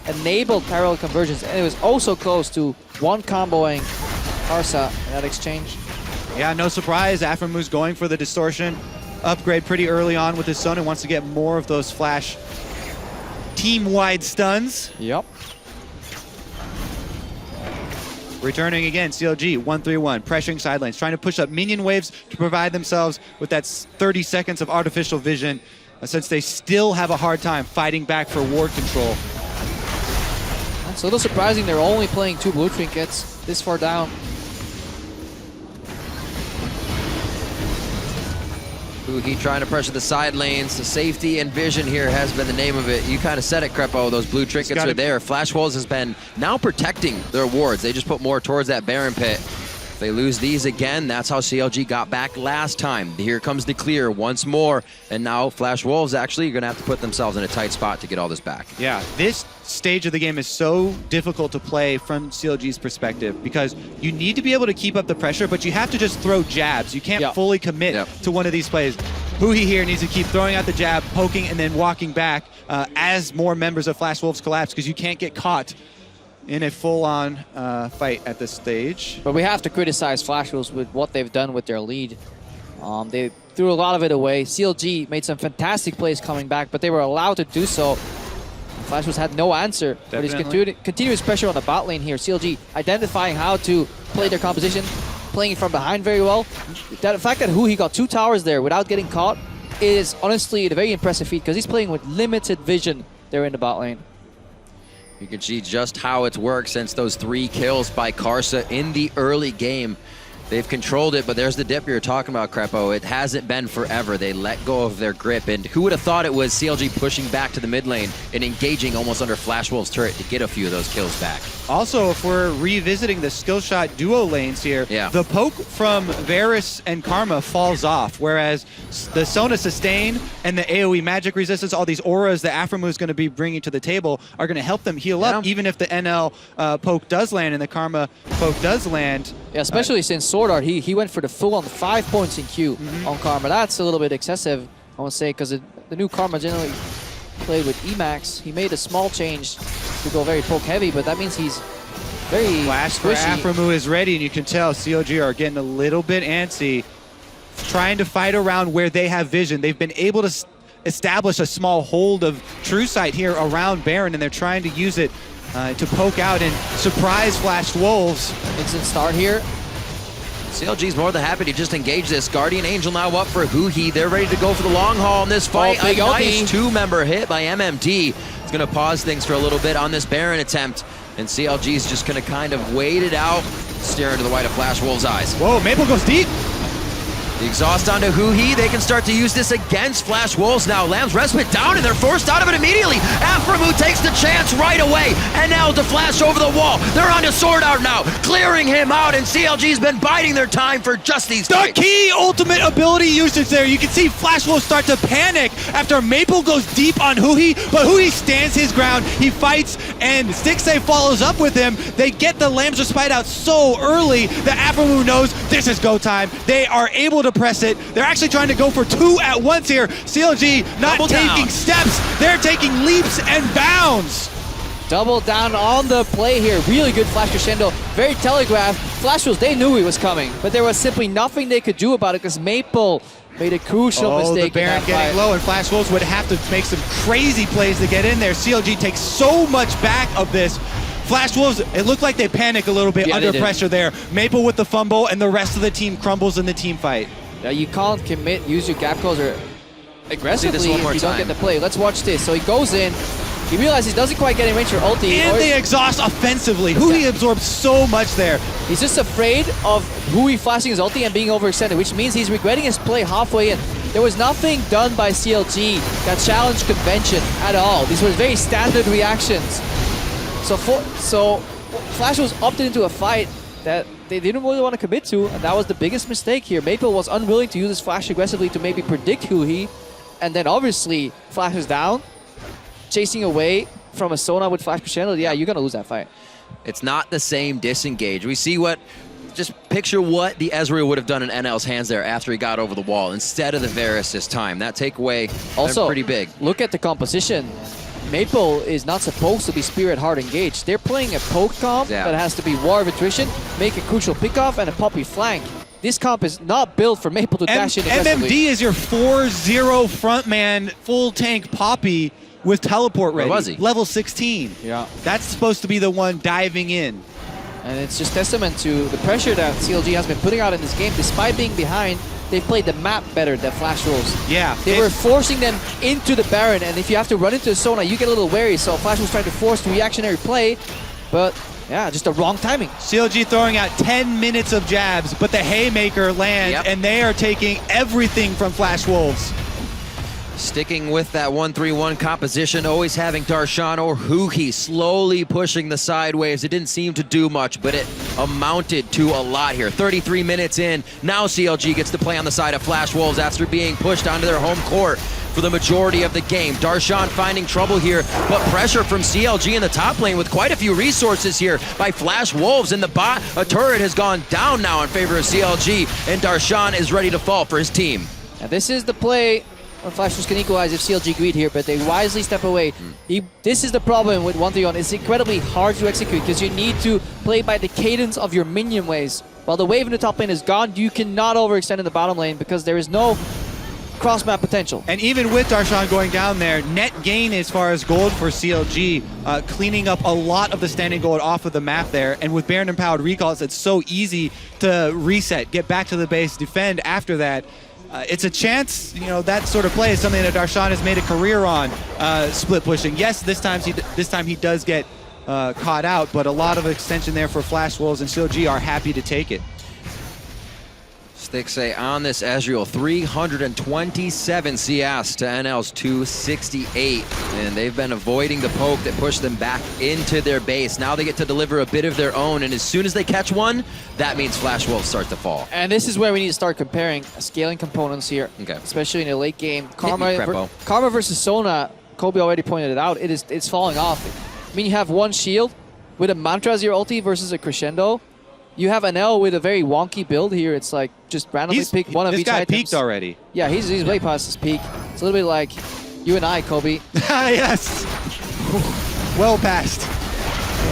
enabled parallel convergence, and it was also close to one comboing Karsa in that exchange. Yeah, no surprise. Aframu's going for the distortion upgrade pretty early on with his son and wants to get more of those flash team-wide stuns. Yep. Returning again, CLG 1-3-1, pressuring side lanes, trying to push up minion waves to provide themselves with that 30 seconds of artificial vision, since they still have a hard time fighting back for ward control. It's a little surprising they're only playing 2 blue trinkets this far down. He trying to pressure the side lanes. The safety and vision here has been the name of it. You kind of said it, Crepo. Those blue trinkets are there. Flash Wolves has been now protecting their wards. They just put more towards that Baron pit. If they lose these again, that's how CLG got back last time. Here comes the clear once more. And now Flash Wolves actually are going to have to put themselves in a tight spot to get all this back. Yeah, this stage of the game is so difficult to play from CLG's perspective, because you need to be able to keep up the pressure, but you have to just throw jabs. You can't fully commit to one of these plays. Huhi here needs to keep throwing out the jab, poking, and then walking back as more members of Flash Wolves collapse, because you can't get caught in a full-on fight at this stage. But we have to criticize Flash Wolves with what they've done with their lead. They threw a lot of it away. CLG made some fantastic plays coming back, but they were allowed to do so. Flash Wolves had no answer. But he's continuous pressure on the bot lane here. CLG identifying how to play their composition, playing it from behind very well. The fact that Huhi got 2 towers there without getting caught is honestly a very impressive feat, because he's playing with limited vision they're in the bot lane. You can see just how it's worked since those 3 kills by Karsa in the early game. They've controlled it, but there's the dip you're talking about, Crepo. It hasn't been forever. They let go of their grip, and who would have thought it was CLG pushing back to the mid lane and engaging almost under Flash Wolf's turret to get a few of those kills back. Also, if we're revisiting the skill shot duo lanes here, the poke from Varus and Karma falls off, whereas the Sona sustain and the AoE magic resistance, all these auras that Aphromoo is going to be bringing to the table are going to help them heal up, even if the NL poke does land and the Karma poke does land. Yeah, especially since Sword Art, he went for the full-on 5 points in Q on Karma. That's a little bit excessive, I want to say, because the new Karma generally played with Emax. He made a small change to go very poke heavy, but that means he's very Flash for Aphromoo is ready, and you can tell CLG are getting a little bit antsy, trying to fight around where they have vision. They've been able to establish a small hold of True Sight here around Baron, and they're trying to use it to poke out and surprise Flash Wolves. Instant start here. CLG's more than happy to just engage this. Guardian Angel now up for Huhi. They're ready to go for the long haul in this fight. A nice 2-member hit by MMD. It's going to pause things for a little bit on this Baron attempt. And CLG's just going to kind of wait it out, stare into the white of Flash Wolf's eyes. Whoa, Maple goes deep. The exhaust onto Huhi. They can start to use this against Flash Wolves now. Lamb's respite down, and they're forced out of it immediately. Aphromoo takes the chance right away, and now to flash over the wall. They're onto Sword Art now, clearing him out, and CLG's been biding their time for just these fights. The key ultimate ability usage there. You can see Flash Wolves start to panic after Maple goes deep on Huhi, but Huhi stands his ground. He fights, and Stixay follows up with him. They get the Lamb's respite out so early that Aphromoo knows this is go time. They are able to press it. They're actually trying to go for 2 at once here. CLG not taking steps. They're taking leaps and bounds. Double down on the play here. Really good flash crescendo. Very telegraphed. Flash Wolves, they knew he was coming, but there was simply nothing they could do about it because Maple made a crucial mistake. The Baron getting low, and Flash Wolves would have to make some crazy plays to get in there. CLG takes so much back of this. Flash Wolves, it looked like they panic a little bit under pressure there. Maple with the fumble, and the rest of the team crumbles in the team fight. You can't commit, use your gap closer aggressively if you don't get the play. Let's watch this. So he goes in, he realizes he doesn't quite get in range for ulti. And they exhaust offensively. Huhi absorbs so much there. He's just afraid of Huhi flashing his ulti and being overextended, which means he's regretting his play halfway in. There was nothing done by CLG that challenged convention at all. These were very standard reactions. So Flash was opted into a fight that they didn't really want to commit to, and that was the biggest mistake here. Maple was unwilling to use his flash aggressively to maybe predict Huhi, and then obviously Flash is down, chasing away from a Sona with flash crescendo. Yeah, you're gonna lose that fight. It's not the same disengage. We see just picture what the Ezreal would have done in NL's hands there after he got over the wall instead of the Varus this time. That takeaway also pretty big. Look at the composition. Maple is not supposed to be Spirit hard engaged. They're playing a poke comp that has to be War of Attrition, make a crucial pickoff, and a poppy flank. This comp is not built for Maple to dash in aggressively. MMD is your 4-0 frontman, full tank poppy with teleport ready. Where was he? Level 16. Yeah. That's supposed to be the one diving in. And it's just testament to the pressure that CLG has been putting out in this game. Despite being behind, they've played the map better than Flash Wolves. Yeah. They were forcing them into the Baron, and if you have to run into a Sona, you get a little wary. So Flash was trying to force the reactionary play, but yeah, just the wrong timing. CLG throwing out 10 minutes of jabs, but the Haymaker lands, and they are taking everything from Flash Wolves. Sticking with that 1-3-1 composition, always having Darshan or Huhi slowly pushing the sideways. It didn't seem to do much, but it amounted to a lot here. 33 minutes in, now CLG gets to play on the side of Flash Wolves after being pushed onto their home court for the majority of the game. Darshan finding trouble here, but pressure from CLG in the top lane with quite a few resources here by Flash Wolves. In the bot, a turret has gone down now in favor of CLG, and Darshan is ready to fall for his team. And this is the play Flash Wolves can equalize if CLG greed here, but they wisely step away. This is the problem with 1-3-1. It's incredibly hard to execute because you need to play by the cadence of your minion waves. While the wave in the top lane is gone, you cannot overextend in the bottom lane because there is no cross-map potential. And even with Darshan going down there, net gain as far as gold for CLG, cleaning up a lot of the standing gold off of the map there. And with Baron Empowered recalls, it's so easy to reset, get back to the base, defend after that. it's a chance, that sort of play is something that Darshan has made a career on, split pushing. Yes, this time he does get caught out, but a lot of extension there for Flash Wolves, and CLG are happy to take it. Stixxay on this Ezreal, 327 CS to NL's 268. And they've been avoiding the poke that pushed them back into their base. Now they get to deliver a bit of their own, and as soon as they catch one, that means Flash Wolves start to fall. And this is where we need to start comparing scaling components here, especially in the late game. Karma versus Sona, Kobe already pointed it out, it's falling off. I mean, you have one shield with a Mantra as your ulti versus a Crescendo. You have NL with a very wonky build here. It's like just randomly pick one of each item. This guy peaked already. Yeah, he's way past his peak. It's a little bit like you and I, Kobe. Yes. Well past.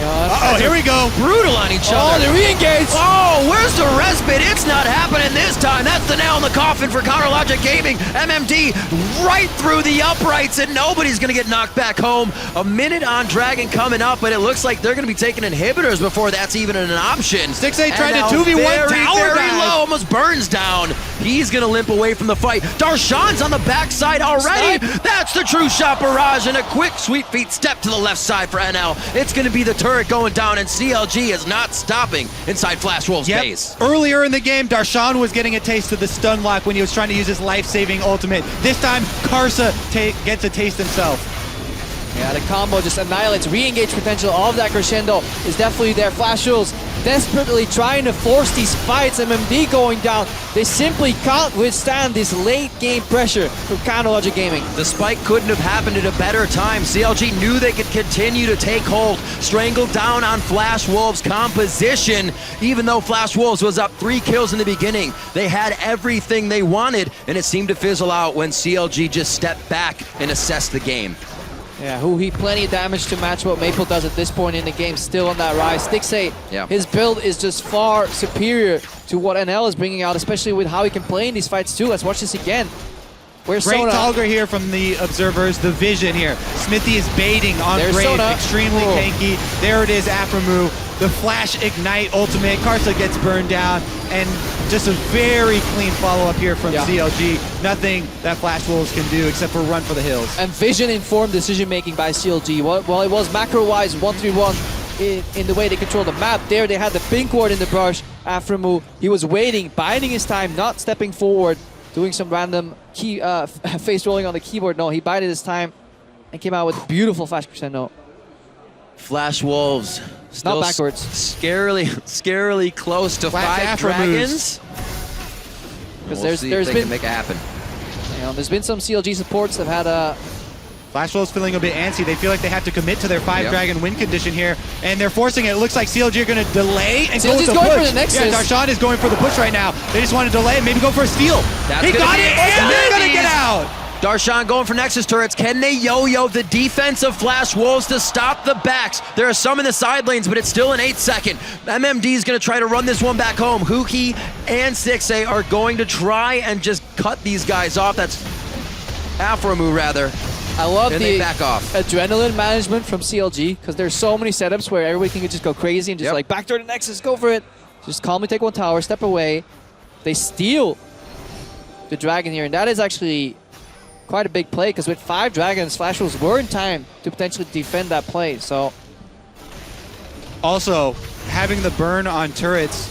Uh-oh, here we go. Brutal on each other. Oh, they re-engage. Oh, where's the respite? It's not happening this time. That's the nail in the coffin for Counterlogic Gaming. MMD right through the uprights, and nobody's going to get knocked back home. A minute on Dragon coming up, but it looks like they're going to be taking inhibitors before that's even an option. Stixxay tried to 2v1 tower very low, almost burns down. He's going to limp away from the fight. Darshan's on the backside already. That's the true shot barrage, and a quick sweet feet step to the left side for NL. It's going to be the turret going down, and CLG is not stopping inside Flash Wolves' base. Earlier in the game, Darshan was getting a taste of the stun lock when he was trying to use his life-saving ultimate. This time, Karsa gets a taste himself. Yeah, the combo just annihilates. Re-engage potential of that Crescendo is definitely there. Flash Wolves desperately trying to force these fights. MMD going down. They simply can't withstand this late game pressure from Counterlogic Gaming. The spike couldn't have happened at a better time. CLG knew they could continue to take hold, strangle down on Flash Wolves' composition. Even though Flash Wolves was up 3 kills in the beginning, they had everything they wanted, and it seemed to fizzle out when CLG just stepped back and assessed the game. Yeah, Huhi plenty of damage to match what Maple does at this point in the game, still on that rise. Stixxay, his build is just far superior to what NL is bringing out, especially with how he can play in these fights too. Let's watch this again. Great Talger here from the observers. The vision here. Smithy is baiting on Brave, extremely tanky. There it is, Aphromoo. The Flash Ignite ultimate. Karsa gets burned down, and just a very clean follow-up here from CLG. Nothing that Flash Wolves can do except for run for the hills. And vision-informed decision-making by CLG. While it was macro-wise 1-3-1 in the way they control the map, there they had the pink ward in the brush. Aphromoo, he was waiting, biding his time, not stepping forward, doing some random face rolling on the keyboard. No, he bided his time and came out with a beautiful Flash Crescendo. Flash Wolves still not backwards. Scarily close to Flash 5 dragons. Because We'll see if they can make it happen. There's been some CLG supports that have had Flash Wolves feeling a bit antsy. They feel like they have to commit to their 5-dragon win condition here, and they're forcing it. It looks like CLG are going to delay and go with the push. For the Nexus. Yeah, Darshan is going for the push right now. They just want to delay and maybe go for a steal. He got it, and they're going to get out. Darshan going for Nexus turrets. Can they yo-yo the defense of Flash Wolves to stop the backs? There are some in the side lanes, but it's still an 8-second. MMD is going to try to run this one back home. Huki and Stixxay are going to try and just cut these guys off. That's Aphromoo, rather. I love the back off. adrenaline management from CLG, because there's so many setups where everybody can just go crazy and just like backdoor the Nexus, go for it. Just calmly take one tower, step away. They steal the Dragon here, and that is actually quite a big play, because with 5 dragons, Flash Wolves were in time to potentially defend that play. So, also having the burn on turrets,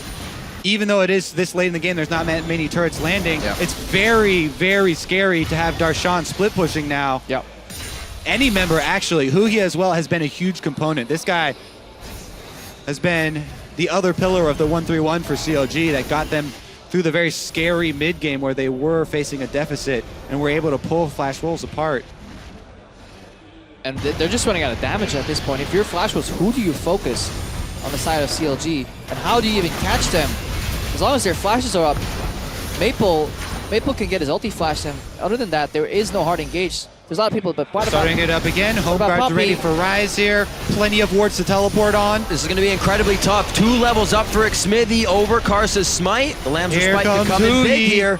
even though it is this late in the game, there's not many turrets landing. It's very, very scary to have Darshan split pushing now. Any member, actually, Huhi as well, has been a huge component. This guy has been the other pillar of the 1-3-1 for CLG that got them through the very scary mid game where they were facing a deficit and were able to pull Flash Wolves apart. And they're just running out of damage at this point. If you're Flash Wolves, who do you focus on the side of CLG? And how do you even catch them? As long as their flashes are up, Maple can get his ulti flash, and other than that, there is no hard engage. There's a lot of people, but what starting it up again. Home guard's ready for Rise here. Plenty of wards to teleport on. This is going to be incredibly tough. 2 levels up for Xmithy over Karsa's Smite. The Lambs are Smite coming big here.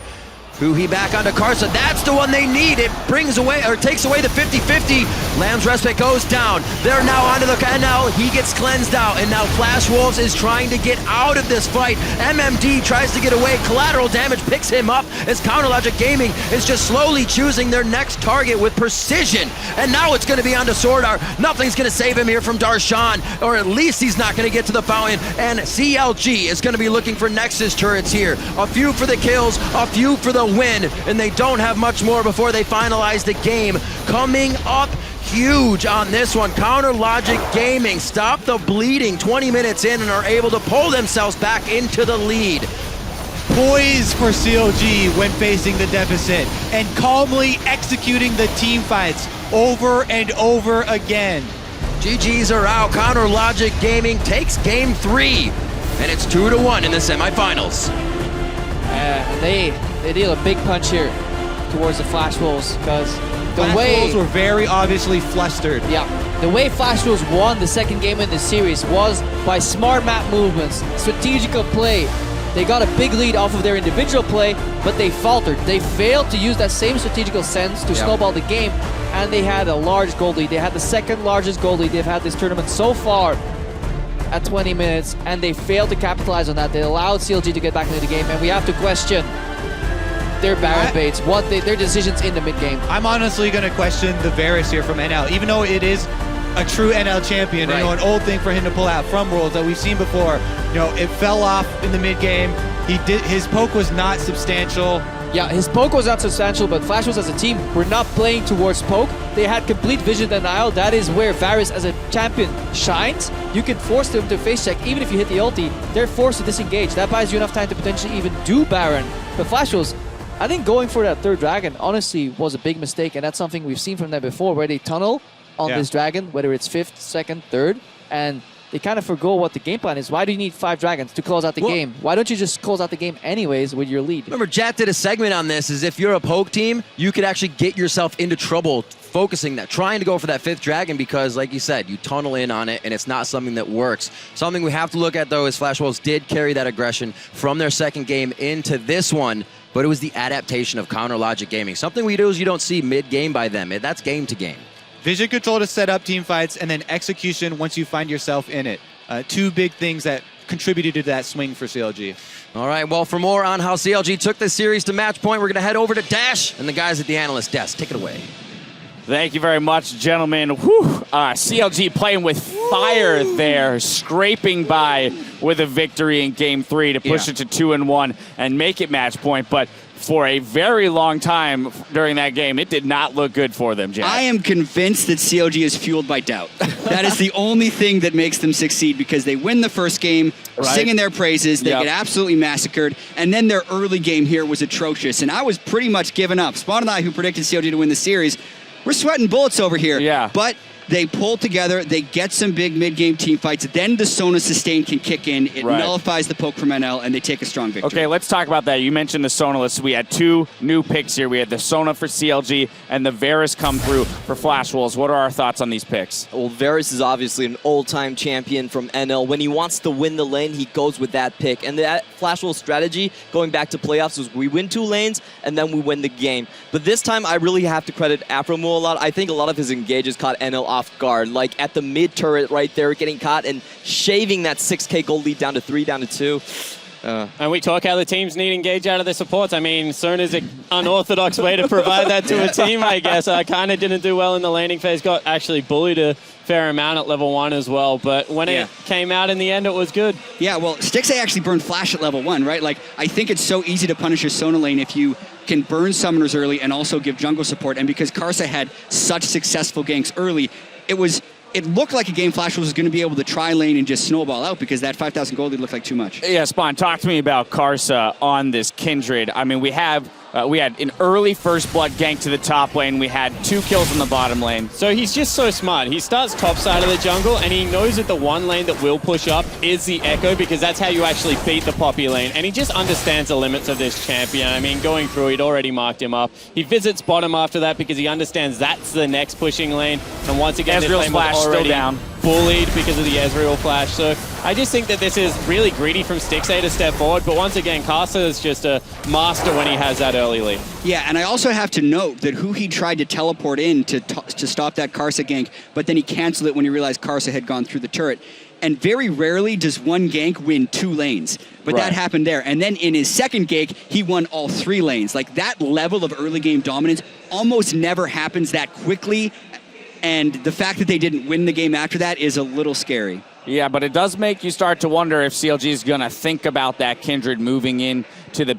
Fuhi back onto Karsa. That's the one they need. It brings away, or takes away the 50-50. Lamb's respite goes down. They're now onto the NL. He gets cleansed out, and now Flash Wolves is trying to get out of this fight. MMD tries to get away. Collateral damage picks him up as CounterLogic Gaming is just slowly choosing their next target with precision. And now it's going to be onto Swordar. Nothing's going to save him here from Darshan, or at least he's not going to get to the fountain. And CLG is going to be looking for Nexus turrets here. A few for the kills, a few for the win, and they don't have much more before they finalize the game. Coming up huge on this one, CounterLogic Gaming stop the bleeding 20 minutes in and are able to pull themselves back into the lead. Poised for CLG when facing the deficit and calmly executing the team fights over and over again. GGs are out. CounterLogic Gaming takes game 3, and it's 2-1 in the semifinals. They deal a big punch here towards the Flash Wolves because Flash Wolves were very obviously flustered. Yeah, the way Flash Wolves won the second game in the series was by smart map movements, strategical play. They got a big lead off of their individual play, but they faltered. They failed to use that same strategical sense to snowball the game, and they had a large goal lead. They had the second largest goal lead they've had this tournament so far at 20 minutes, and they failed to capitalize on that. They allowed CLG to get back into the game, and we have to question their Baron baits, their decisions in the mid-game. I'm honestly going to question the Varus here from NL, even though it is a true NL champion, right. An old thing for him to pull out from Worlds that we've seen before. It fell off in the mid-game. His poke was not substantial. Yeah, his poke was not substantial, but Flash Wolves as a team were not playing towards poke. They had complete vision denial. That is where Varus as a champion shines. You can force them to face check, even if you hit the ulti. They're forced to disengage. That buys you enough time to potentially even do Baron. But Flash Wolves, I think going for that third dragon honestly was a big mistake, and that's something we've seen from them before, where they tunnel on this dragon, whether it's 5th, 2nd, 3rd, and they kind of forgo what the game plan is. Why do you need 5 dragons to close out the game? Why don't you just close out the game anyways with your lead? Remember, Jet did a segment on this, is if you're a poke team, you could actually get yourself into trouble focusing that, trying to go for that 5th dragon, because like you said, you tunnel in on it and it's not something that works. Something we have to look at though is Flash Wolves did carry that aggression from their second game into this one, but it was the adaptation of CounterLogic Gaming. Something we do is you don't see mid-game by them. That's game to game. Vision control to set up team fights, and then execution once you find yourself in it. 2 big things that contributed to that swing for CLG. All right, well, for more on how CLG took this series to match point, we're going to head over to Dash and the guys at the analyst desk. Take it away. Thank you very much, gentlemen. Whew. CLG playing with fire there, scraping by with a victory in Game 3 to push it to 2-1 and make it match point. But for a very long time during that game, it did not look good for them, Jack. I am convinced that CLG is fueled by doubt. That is the only thing that makes them succeed, because they win the first game, singing their praises, they get absolutely massacred, and then their early game here was atrocious, and I was pretty much giving up. Spawn and I, who predicted CLG to win the series, we're sweating bullets over here. Yeah. But they pull together, they get some big mid-game team fights, then the Sona sustain can kick in, it nullifies the poke from NL, and they take a strong victory. Okay, let's talk about that. You mentioned the Sona list. We had 2 new picks here. We had the Sona for CLG and the Varus come through for Flash Wolves. What are our thoughts on these picks? Well, Varus is obviously an old-time champion from NL. When he wants to win the lane, he goes with that pick. And that Flash Wolves strategy, going back to playoffs, was we win 2 lanes, and then we win the game. But this time, I really have to credit Afromo a lot. I think a lot of his engages caught NL off guard. Like at the mid turret right there, getting caught and shaving that 6K gold lead down to 3, down to 2. And we talk how the teams need engage out of their supports. I mean, Sona's an unorthodox way to provide that to a team, I guess. I kind of didn't do well in the laning phase, got actually bullied a fair amount at level 1 as well. But when it came out in the end, it was good. Yeah, well, Stixxay actually burned Flash at level 1, right? Like, I think it's so easy to punish your Sona lane if you can burn summoners early and also give jungle support. And because Karsa had such successful ganks early, it looked like a game Flash was going to be able to try lane and just snowball out, because that 5,000 gold lead looked like too much. Yeah, Spawn, talk to me about Karsa on this Kindred. I mean, we had an early first blood gank to the top lane. We had 2 kills in the bottom lane. So he's just so smart. He starts top side of the jungle, and he knows that the one lane that will push up is the Echo, because that's how you actually beat the Poppy lane. And he just understands the limits of this champion. I mean, going through, he'd already marked him up. He visits bottom after that because he understands that's the next pushing lane. And once again, Ezreal's flash still down. bullied because of the Ezreal flash. So I just think that this is really greedy from Stixxay to step forward. But once again, Karsa is just a master when he has that early lead. Yeah, and I also have to note that he tried to teleport in to stop that Karsa gank, but then he canceled it when he realized Karsa had gone through the turret. And very rarely does one gank win 2 lanes. But that happened there. And then in his second gank, he won all 3 lanes. Like, that level of early game dominance almost never happens that quickly. And the fact that they didn't win the game after that is a little scary. Yeah, but it does make you start to wonder if CLG is going to think about that Kindred moving in to the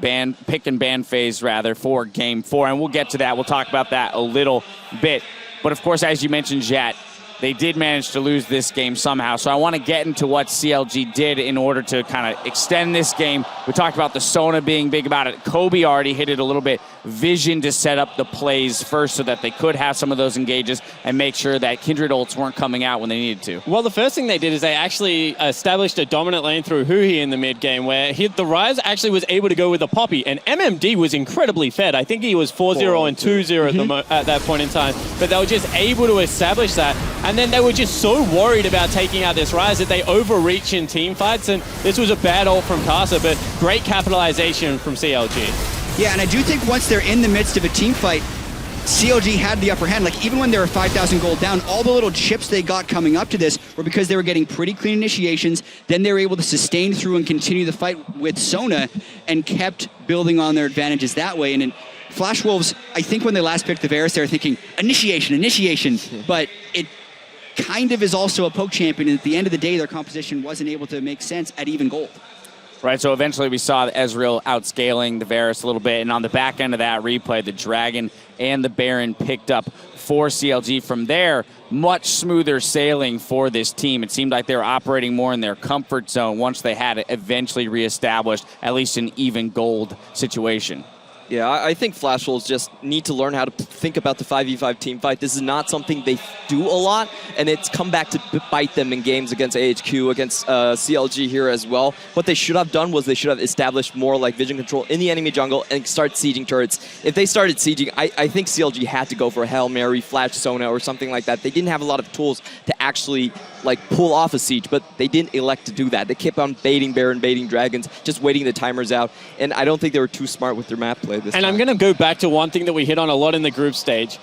pick and ban phase, rather, for Game 4. And we'll get to that. We'll talk about that a little bit. But, of course, as you mentioned, Jat, they did manage to lose this game somehow. So I want to get into what CLG did in order to kind of extend this game. We talked about the Sona being big about it. Kobe already hit it a little bit. Vision to set up the plays first so that they could have some of those engages and make sure that Kindred ults weren't coming out when they needed to. Well, the first thing they did is they actually established a dominant lane through Huhi in the mid game where the Ryze actually was able to go with the Poppy, and MMD was incredibly fed. I think he was 4-0 and 2-0 at that point in time, but they were just able to establish that. And then they were just so worried about taking out this Ryze that they overreach in team fights, and this was a bad ult from Karsa, but great capitalization from CLG. Yeah, and I do think once they're in the midst of a team fight, CLG had the upper hand. Like, even when they were 5,000 gold down, all the little chips they got coming up to this were because they were getting pretty clean initiations. Then they were able to sustain through and continue the fight with Sona and kept building on their advantages that way. And in Flash Wolves, I think when they last picked the Varus, they were thinking, initiation. But it kind of is also a poke champion, and at the end of the day, their composition wasn't able to make sense at even gold. Right, so eventually we saw Ezreal outscaling the Varus a little bit, and on the back end of that replay, the Dragon and the Baron picked up for CLG. From there, much smoother sailing for this team. It seemed like they were operating more in their comfort zone once they had eventually reestablished at least an even gold situation. Yeah, I think Flash Wolves just need to learn how to think about the 5v5 team fight. This is not something they do a lot, and it's come back to bite them in games against AHQ, against CLG here as well. What they should have done was they should have established more like vision control in the enemy jungle and start sieging turrets. If they started sieging, I think CLG had to go for a Hail Mary, Flash Sona, or something like that. They didn't have a lot of tools to actually like pull off a siege, but they didn't elect to do that. They kept on baiting Baron, baiting Dragons, just waiting the timers out, and I don't think they were too smart with their map play this time. I'm going to go back to one thing that we hit on a lot in the group stage.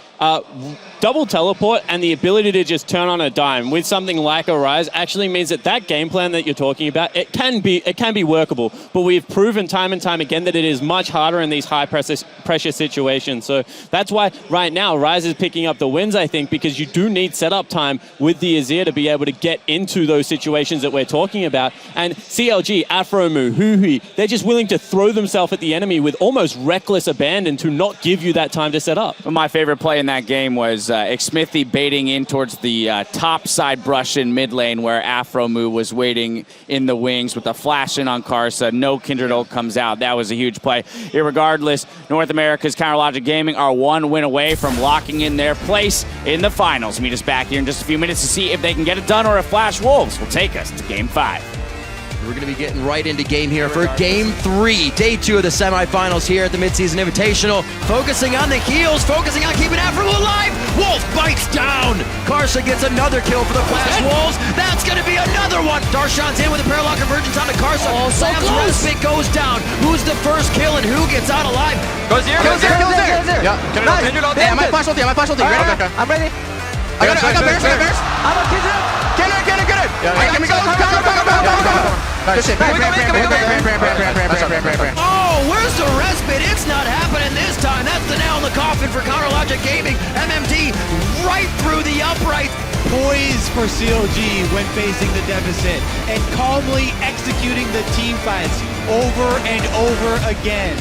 Double teleport and the ability to just turn on a dime with something like a Ryze actually means that game plan that you're talking about, it can be workable, but we've proven time and time again that it is much harder in these high pressure situations. So that's why right now Ryze is picking up the wins, I think, because you do need setup time with the Azir to be able to get into those situations that we're talking about. And CLG, Afromu, Huhi, they're just willing to throw themselves at the enemy with almost reckless abandon to not give you that time to set up. Well, my favorite play in that game was Xmithy baiting in towards the top side brush in mid lane where Afromu was waiting in the wings with a flash in on Karsa. No Kindred ult comes out. That was a huge play. Irregardless, North America's CounterLogic Gaming are one win away from locking in their place in the finals. Meet us back here in just a few minutes to see if they can get it done or if Flash Wolves will take us to Game 5. We're going to be getting right into game here for Game 3, Day 2 of the semifinals here at the Midseason Invitational. Focusing on the heals, focusing on keeping Afro alive. Wolf bites down. Karsa gets another kill for the Flash Wolves. That's going to be another one. Darshan's in with a parallel convergence on the Karsa. Oh, so Sam's close. respite goes down. Who's the first kill and who gets out alive? Goes here. Yeah. Hey, I might flash ulti. Ready, Becca? I'm ready. I got Bears. I'm on Kindred. Get it. Let me go. Oh, where's the respite? It's not happening this time. That's the nail in the coffin for CounterLogic Gaming. MMD right through the upright. Poised for CLG when facing the deficit and calmly executing the team fights over and over again.